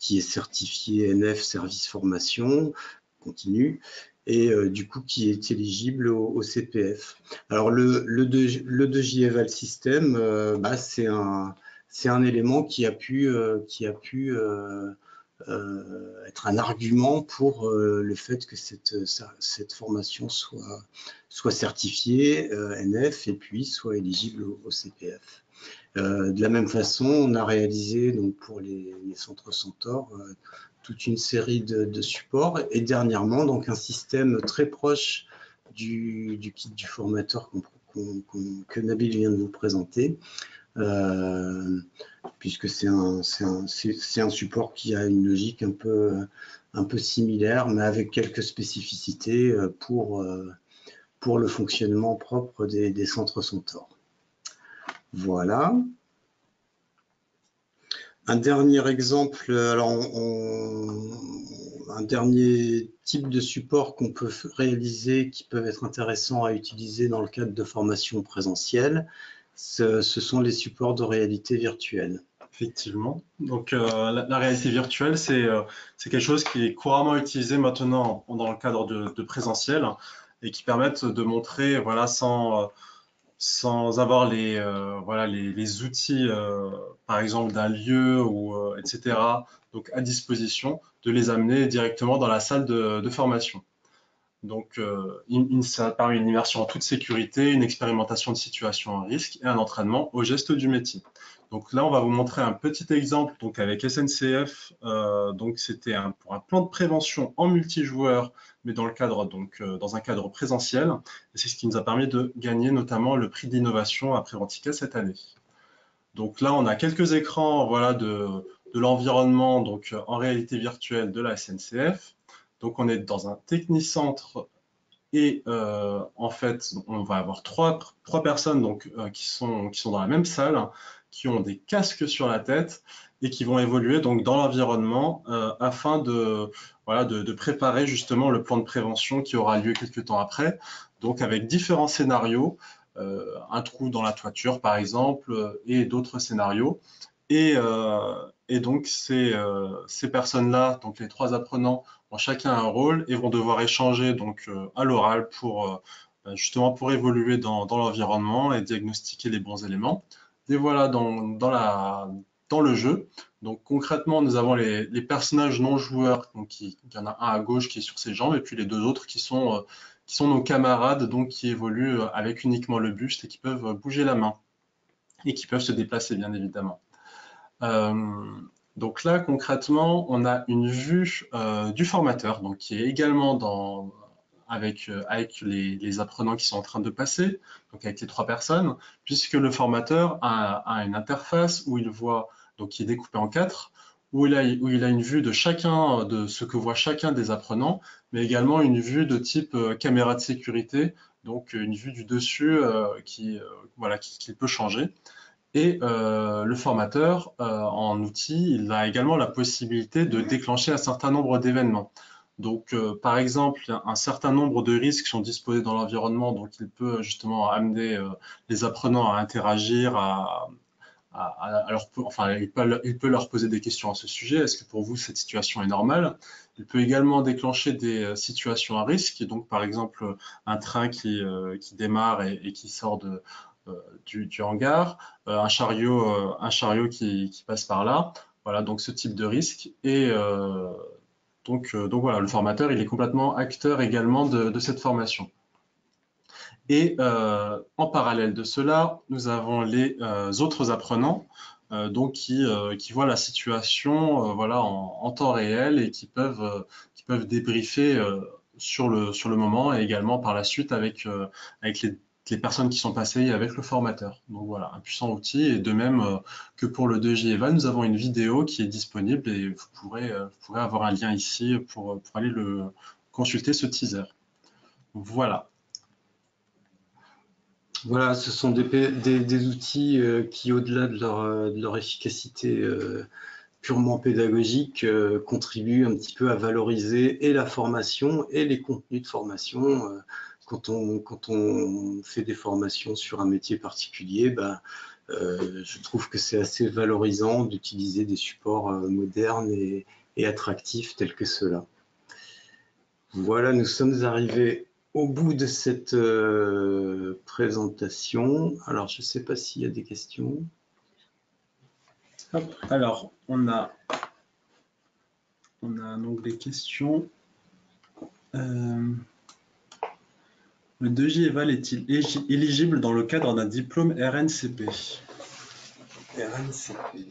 qui est certifiée NF Service Formation Continue, et du coup qui est éligible au CPF. Alors le 2J Eval System, c'est un élément qui a pu être un argument pour le fait que cette formation soit certifiée NF et puis soit éligible au CPF. De la même façon, on a réalisé donc, pour les centres Centaure toute une série de supports, et dernièrement donc un système très proche du kit du formateur que Nabil vient de vous présenter, puisque c'est un support qui a une logique un peu similaire, mais avec quelques spécificités pour le fonctionnement propre des centres Centaure. Voilà. Un dernier exemple, alors un dernier type de support qu'on peut réaliser, qui peuvent être intéressants à utiliser dans le cadre de formation présentielle, ce sont les supports de réalité virtuelle.
Effectivement. Donc la réalité virtuelle, c'est quelque chose qui est couramment utilisé maintenant dans le cadre de présentiel et qui permettent de montrer, voilà, sans avoir les outils, par exemple, d'un lieu, etc., donc à disposition, de les amener directement dans la salle de formation. Donc, ça permet une immersion en toute sécurité, une expérimentation de situation à risque et un entraînement aux gestes du métier. Donc là, on va vous montrer un petit exemple donc avec SNCF. Donc c'était pour un plan de prévention en multijoueur, mais dans un cadre présentiel. Et c'est ce qui nous a permis de gagner notamment le prix d'innovation à Préventica cette année. Donc là, on a quelques écrans, voilà, de l'environnement donc en réalité virtuelle de la SNCF. Donc on est dans un technicentre. Et en fait, on va avoir trois personnes donc, qui sont dans la même salle, qui ont des casques sur la tête et qui vont évoluer donc, dans l'environnement afin de préparer justement le plan de prévention qui aura lieu quelques temps après, donc avec différents scénarios, un trou dans la toiture par exemple, et d'autres scénarios. Et donc ces personnes-là, donc les 3 apprenants, ont chacun un rôle et vont devoir échanger donc à l'oral justement pour évoluer dans l'environnement et diagnostiquer les bons éléments. Et voilà dans le jeu. Donc concrètement, nous avons les personnages non joueurs. Donc il y en a un à gauche qui est sur ses jambes et puis les 2 autres qui sont nos camarades, donc qui évoluent avec uniquement le buste et qui peuvent bouger la main et qui peuvent se déplacer bien évidemment. Donc là, concrètement, on a une vue du formateur, donc qui est également avec les apprenants qui sont en train de passer, donc avec les 3 personnes, puisque le formateur a une interface où il voit, donc qui est découpée en 4, où il a une vue de chacun, de ce que voit chacun des apprenants, mais également une vue de type caméra de sécurité, donc une vue du dessus voilà, qui peut changer. Et le formateur, en outil, il a également la possibilité de déclencher un certain nombre d'événements. Donc, par exemple, un certain nombre de risques sont disposés dans l'environnement, donc il peut justement amener les apprenants à interagir, enfin, il peut leur poser des questions à ce sujet. Est-ce que pour vous, cette situation est normale? Il peut également déclencher des situations à risque, et donc par exemple un train qui démarre et qui sort du hangar, un chariot qui passe par là. Voilà, donc ce type de risque. Et donc voilà, le formateur, il est complètement acteur également de cette formation. Et en parallèle de cela, nous avons les autres apprenants donc qui voient la situation voilà, en temps réel et qui peuvent débriefer sur le moment et également par la suite avec les personnes qui sont passées et avec le formateur. Donc voilà, un puissant outil. Et de même que pour le 2J Eval, nous avons une vidéo qui est disponible et vous pourrez avoir un lien ici pour aller consulter ce teaser. Voilà.
Voilà, ce sont des outils qui, au-delà de leur efficacité purement pédagogique, contribuent un petit peu à valoriser et la formation et les contenus de formation. Quand on fait des formations sur un métier particulier, je trouve que c'est assez valorisant d'utiliser des supports modernes et attractifs tels que ceux-là. Voilà, nous sommes arrivés au bout de cette présentation. Alors, je ne sais pas s'il y a des questions.
Hop. Alors, on a un onglet questions. Le 2J Eval est-il éligible dans le cadre d'un diplôme RNCP?
RNCP.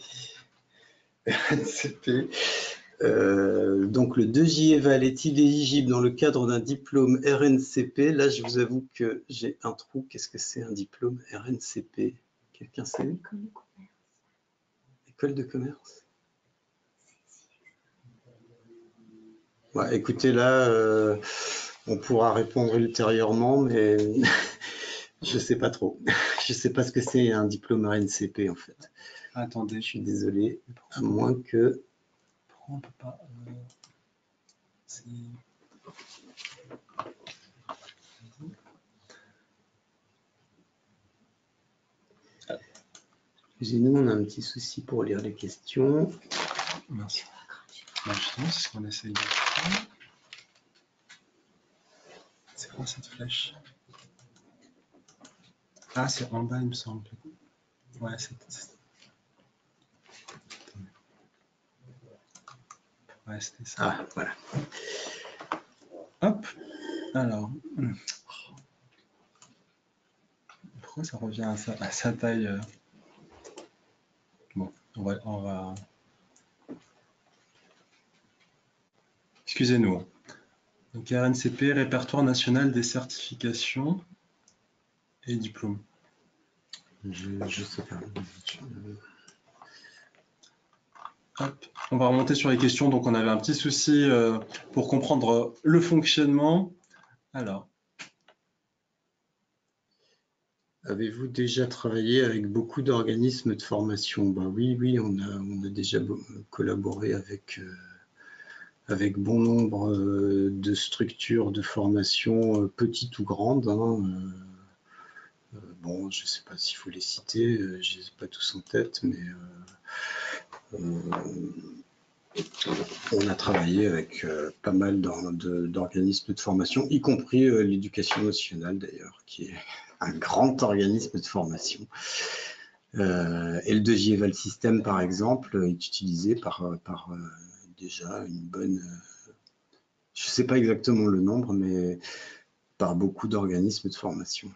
Donc le 2J Eval est-il éligible dans le cadre d'un diplôme RNCP? Là, je vous avoue que j'ai un trou. Qu'est-ce que c'est un diplôme RNCP? Quelqu'un sait? École de commerce. École de commerce. Ouais, écoutez, là, on pourra répondre ultérieurement, mais je ne sais pas trop. Je ne sais pas ce que c'est un diplôme RNCP en fait.
Attendez,
je suis désolé, à moins que...
Pourquoi on ne peut pas...
Nous, on a un petit souci pour lire les questions.
Merci. Justement, c'est ce qu'on essaye de faire. C'est quoi cette flèche? Ah, c'est en bas, il me semble. Ouais, c'est... Ouais, c'était ça.
Ah, voilà.
Hop. Alors... Pourquoi ça revient à sa taille Bon, on va... Excusez-nous. Donc RNCP, Répertoire national des certifications et diplômes.
Je sais pas.
Hop. On va remonter sur les questions. Donc on avait un petit souci pour comprendre le fonctionnement. Alors.
Avez-vous déjà travaillé avec beaucoup d'organismes de formation? Oui, on a déjà collaboré avec bon nombre de structures de formation, petites ou grandes. Bon, je ne sais pas s'il faut les citer, je ne les ai pas tous en tête, mais on a travaillé avec pas mal d'organismes de formation, y compris l'Éducation nationale d'ailleurs, qui est un grand organisme de formation. Et le 2J Eval System, par exemple, est utilisé par déjà une bonne... je ne sais pas exactement le nombre, mais par beaucoup d'organismes de formation.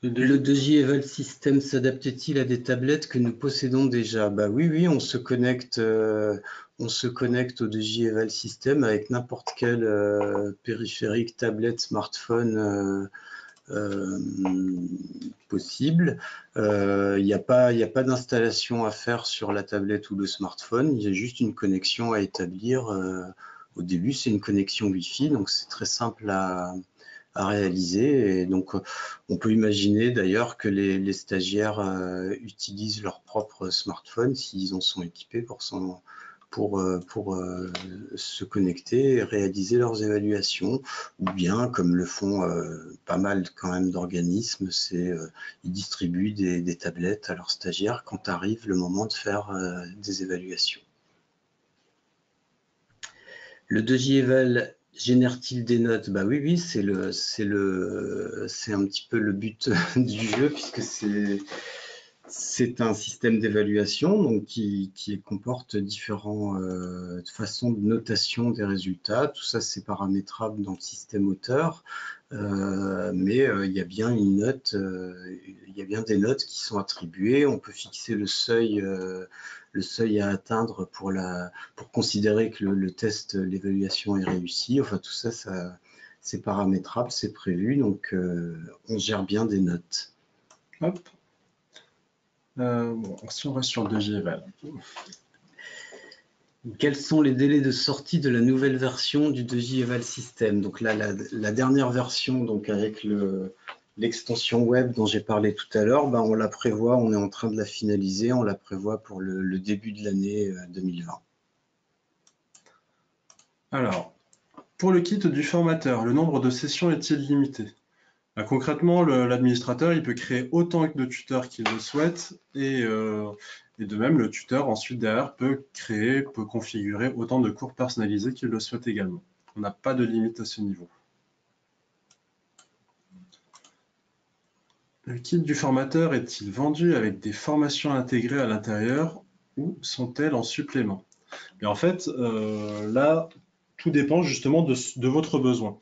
Le 2J Eval System s'adapte-t-il à des tablettes que nous possédons déjà? Oui, on se connecte on se connecte au DJ Eval System avec n'importe quel périphérique, tablette, smartphone possible. Il n'y a pas d'installation à faire sur la tablette ou le smartphone, il y a juste une connexion à établir. Au début, c'est une connexion Wi-Fi, donc c'est très simple à réaliser. Et donc, on peut imaginer d'ailleurs que les stagiaires utilisent leur propre smartphone s'ils en sont équipés pour se connecter et réaliser leurs évaluations, ou bien, comme le font pas mal quand même d'organismes, ils distribuent des tablettes à leurs stagiaires quand arrive le moment de faire des évaluations. Le 2J Eval génère-t-il des notes? Bah oui, c'est un petit peu le but du jeu, puisque c'est un système d'évaluation donc qui comporte différentes façons de notation des résultats. Tout ça, c'est paramétrable dans le système auteur, mais il y a bien une note, il y a bien des notes qui sont attribuées. On peut fixer le seuil à atteindre pour considérer que le test, l'évaluation est réussie. Enfin, tout ça, c'est paramétrable, c'est prévu, donc on gère bien des notes.
Hop. Bon, si on reste sur 2J Eval.
Quels sont les délais de sortie de la nouvelle version du 2J Eval System? Donc là, la dernière version, donc avec l'extension web dont j'ai parlé tout à l'heure, on la prévoit, on est en train de la finaliser, on la prévoit pour le début de l'année 2020.
Alors, pour le kit du formateur, le nombre de sessions est-il limité? Concrètement, l'administrateur, il peut créer autant de tuteurs qu'il le souhaite et de même, le tuteur, ensuite, derrière, peut configurer autant de cours personnalisés qu'il le souhaite également. On n'a pas de limite à ce niveau. Le kit du formateur est-il vendu avec des formations intégrées à l'intérieur ou sont-elles en supplément? Et en fait, là, tout dépend justement de votre besoin.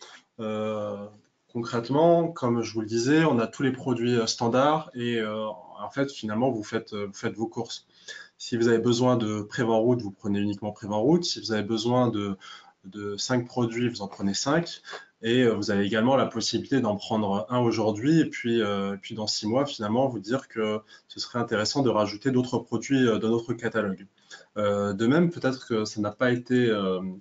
Concrètement, comme je vous le disais, on a tous les produits standards et en fait, finalement, vous faites vos courses. Si vous avez besoin de Prévent-Route, vous prenez uniquement Prévent-Route. Si vous avez besoin de 5 produits, vous en prenez 5. Et vous avez également la possibilité d'en prendre un aujourd'hui et puis dans 6 mois, finalement, vous dire que ce serait intéressant de rajouter d'autres produits dans notre catalogue. De même, peut-être que ça n'a pas été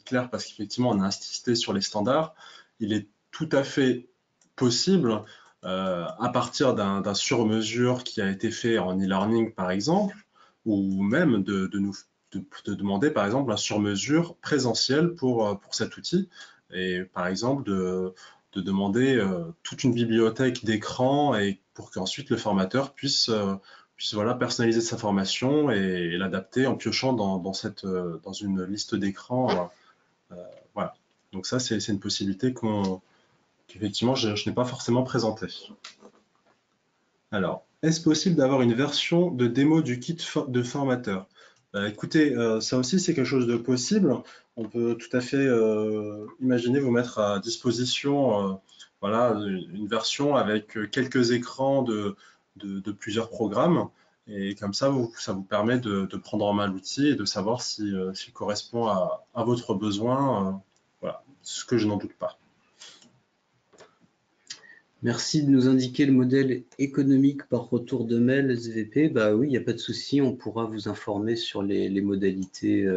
clair parce qu'effectivement, on a insisté sur les standards. Il est tout à fait possible, à partir d'un sur-mesure qui a été fait en e-learning, par exemple, ou même de demander, par exemple, un sur-mesure présentiel pour cet outil. Et par exemple, de demander toute une bibliothèque d'écran et pour qu'ensuite le formateur puisse voilà, personnaliser sa formation et l'adapter en piochant dans une liste d'écran. Voilà. Donc ça, c'est une possibilité qu'effectivement, je n'ai pas forcément présentée. Alors, est-ce possible d'avoir une version de démo du kit de formateur? Écoutez, ça aussi, c'est quelque chose de possible. On peut tout à fait imaginer vous mettre à disposition voilà, une version avec quelques écrans de plusieurs programmes. Et comme ça, ça vous permet de prendre en main l'outil et de savoir s'il correspond à votre besoin. Voilà, ce que je n'en doute pas.
Merci de nous indiquer le modèle économique par retour de mail SVP. Bah oui, il n'y a pas de souci, on pourra vous informer sur les modalités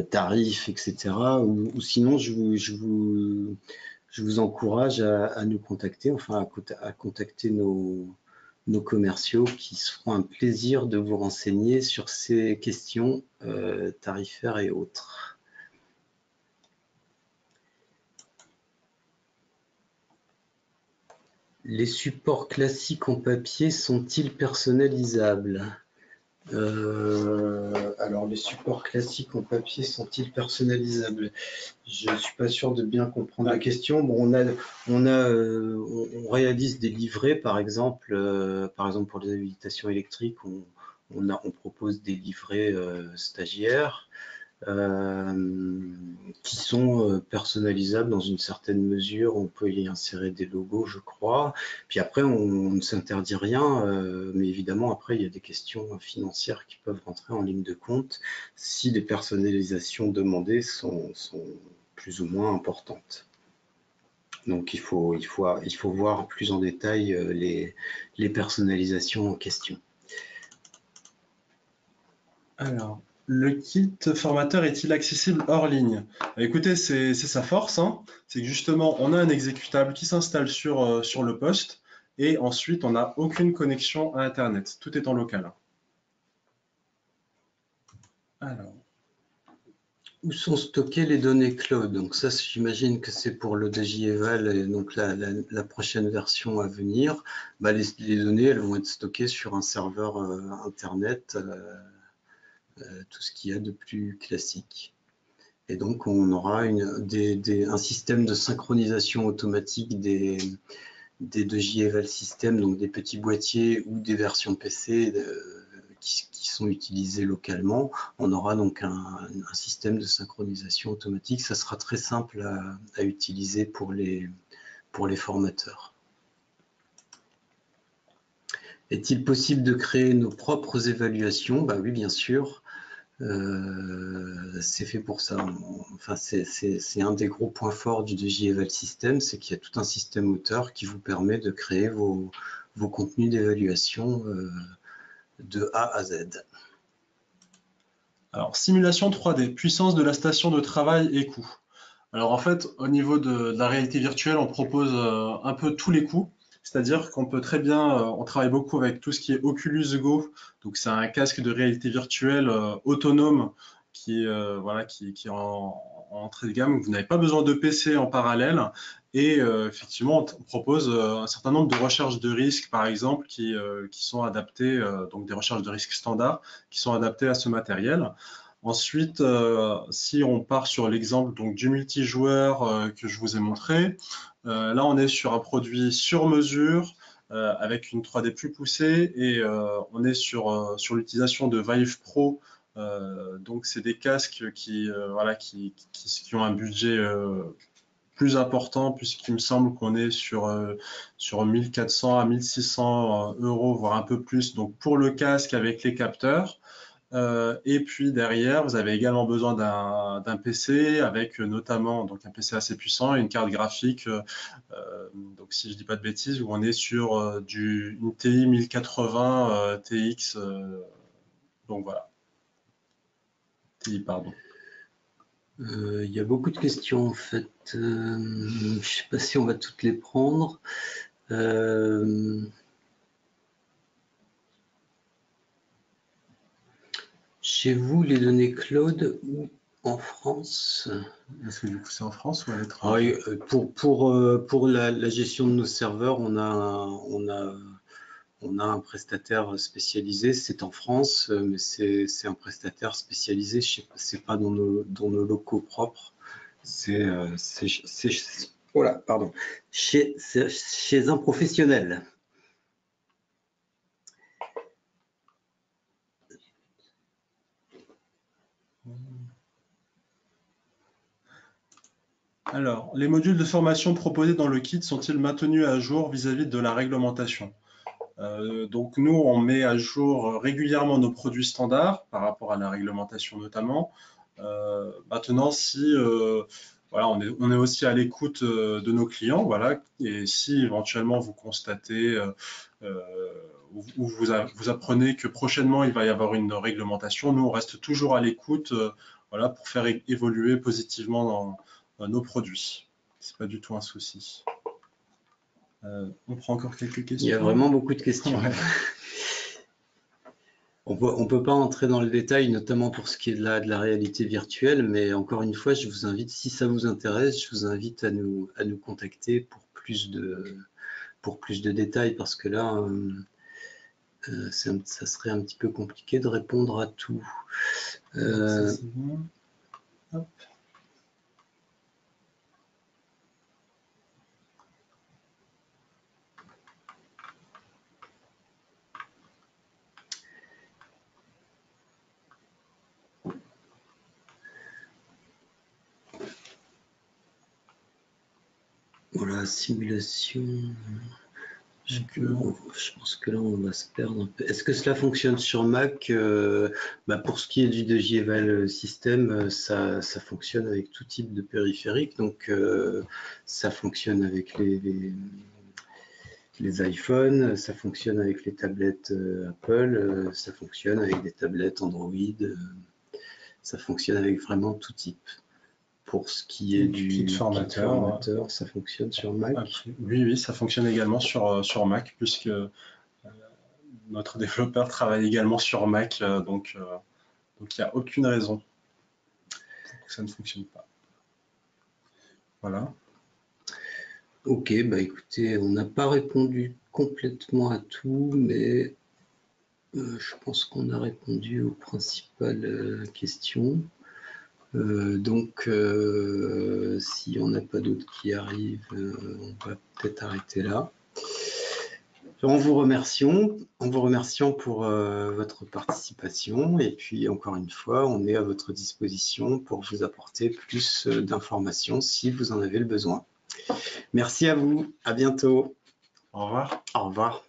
tarifs, etc. Ou sinon, je vous encourage à nous contacter, enfin à contacter nos commerciaux qui se feront un plaisir de vous renseigner sur ces questions tarifaires et autres. Les supports classiques en papier sont-ils personnalisables? Alors, les supports classiques en papier sont-ils personnalisables? Je ne suis pas sûr de bien comprendre la question. Bon, on réalise des livrets, par exemple pour les habilitations électriques, on propose des livrets stagiaires. qui sont personnalisables dans une certaine mesure. On peut y insérer des logos, je crois. Puis après, on ne s'interdit rien, mais évidemment, après, il y a des questions financières qui peuvent rentrer en ligne de compte si les personnalisations demandées sont plus ou moins importantes. Donc, il faut voir plus en détail les personnalisations en question.
Alors, le kit formateur est-il accessible hors ligne? Écoutez, c'est sa force, hein. C'est que justement, on a un exécutable qui s'installe sur le poste et ensuite, on n'a aucune connexion à Internet. Tout est en local. Alors,
où sont stockées les données cloud? Donc ça, j'imagine que c'est pour le DJEVAL et donc la prochaine version à venir. Bah, les données, elles vont être stockées sur un serveur Internet, tout ce qu'il y a de plus classique. Et donc, on aura un système de synchronisation automatique des DJEVAL systèmes, donc des petits boîtiers ou des versions PC qui sont utilisés localement. On aura donc un système de synchronisation automatique. Ça sera très simple à utiliser pour les formateurs. Est-il possible de créer nos propres évaluations? Bah oui, bien sûr. C'est fait pour ça. Enfin, c'est un des gros points forts du DJEVAL système, c'est qu'il y a tout un système auteur qui vous permet de créer vos contenus d'évaluation de A à Z.
Alors, simulation 3D, puissance de la station de travail et coût. Alors en fait, au niveau de la réalité virtuelle, on propose un peu tous les coûts. C'est-à-dire qu'on peut très bien, on travaille beaucoup avec tout ce qui est Oculus Go. Donc c'est un casque de réalité virtuelle autonome voilà, qui est en entrée de gamme. Vous n'avez pas besoin de PC en parallèle. Et effectivement, on propose un certain nombre de recherches de risques, par exemple, qui sont adaptées, donc des recherches de risques standards, qui sont adaptées à ce matériel. Ensuite, si on part sur l'exemple donc du multijoueur que je vous ai montré, là on est sur un produit sur mesure avec une 3D plus poussée et on est sur l'utilisation de Vive Pro. Donc c'est des casques voilà, qui ont un budget plus important puisqu'il me semble qu'on est sur 1400 à 1600 euros, voire un peu plus. Donc pour le casque avec les capteurs. Et puis derrière, vous avez également besoin d'un PC avec notamment donc un PC assez puissant et une carte graphique. Donc si je dis pas de bêtises, où on est sur une TI 1080 TX. Donc voilà. TI, pardon.
Il y a beaucoup de questions en fait. Je ne sais pas si on va toutes les prendre. Chez vous, les données cloud ou en France?
Est-ce que du coup c'est en France ou à l'étranger?
Pour la gestion de nos serveurs, on a un prestataire spécialisé, c'est en France, mais c'est un prestataire spécialisé, c'est pas dans nos locaux propres, voilà, pardon, chez un professionnel.
Alors, les modules de formation proposés dans le kit sont-ils maintenus à jour vis-à-vis de la réglementation? Donc nous, on met à jour régulièrement nos produits standards par rapport à la réglementation notamment. Maintenant, si voilà, on est aussi à l'écoute de nos clients, voilà, et si éventuellement vous constatez ou vous apprenez que prochainement il va y avoir une réglementation, nous on reste toujours à l'écoute, voilà, pour faire évoluer positivement dans nos produits. C'est pas du tout un souci. On prend encore quelques questions.
Il y a vraiment beaucoup de questions.
Ouais.
On peut pas entrer dans le détail, notamment pour ce qui est de la réalité virtuelle, mais encore une fois, je vous invite, si ça vous intéresse, je vous invite à nous contacter pour plus de détails, parce que là, ça serait un petit peu compliqué de répondre à tout.
Ça, c'est bon. Hop.
simulation. Je pense que là, on va se perdre un peu. Est-ce que cela fonctionne sur Mac? Pour ce qui est du Dogieval système, ça fonctionne avec tout type de périphérique. Donc, ça fonctionne avec les iPhones, ça fonctionne avec les tablettes Apple, ça fonctionne avec des tablettes Android, ça fonctionne avec vraiment tout type. Pour ce qui est du kit formateur, ça fonctionne sur Mac.
Oui, ça fonctionne également sur Mac, puisque notre développeur travaille également sur Mac, donc il n'y a aucune raison pour que ça ne fonctionne pas. Voilà.
Ok, écoutez, on n'a pas répondu complètement à tout, mais je pense qu'on a répondu aux principales questions. Donc, si on n'a pas d'autres qui arrivent, on va peut-être arrêter là. En vous remerciant pour votre participation, et puis encore une fois, on est à votre disposition pour vous apporter plus d'informations si vous en avez le besoin. Merci à vous, à bientôt.
Au revoir.
Au revoir.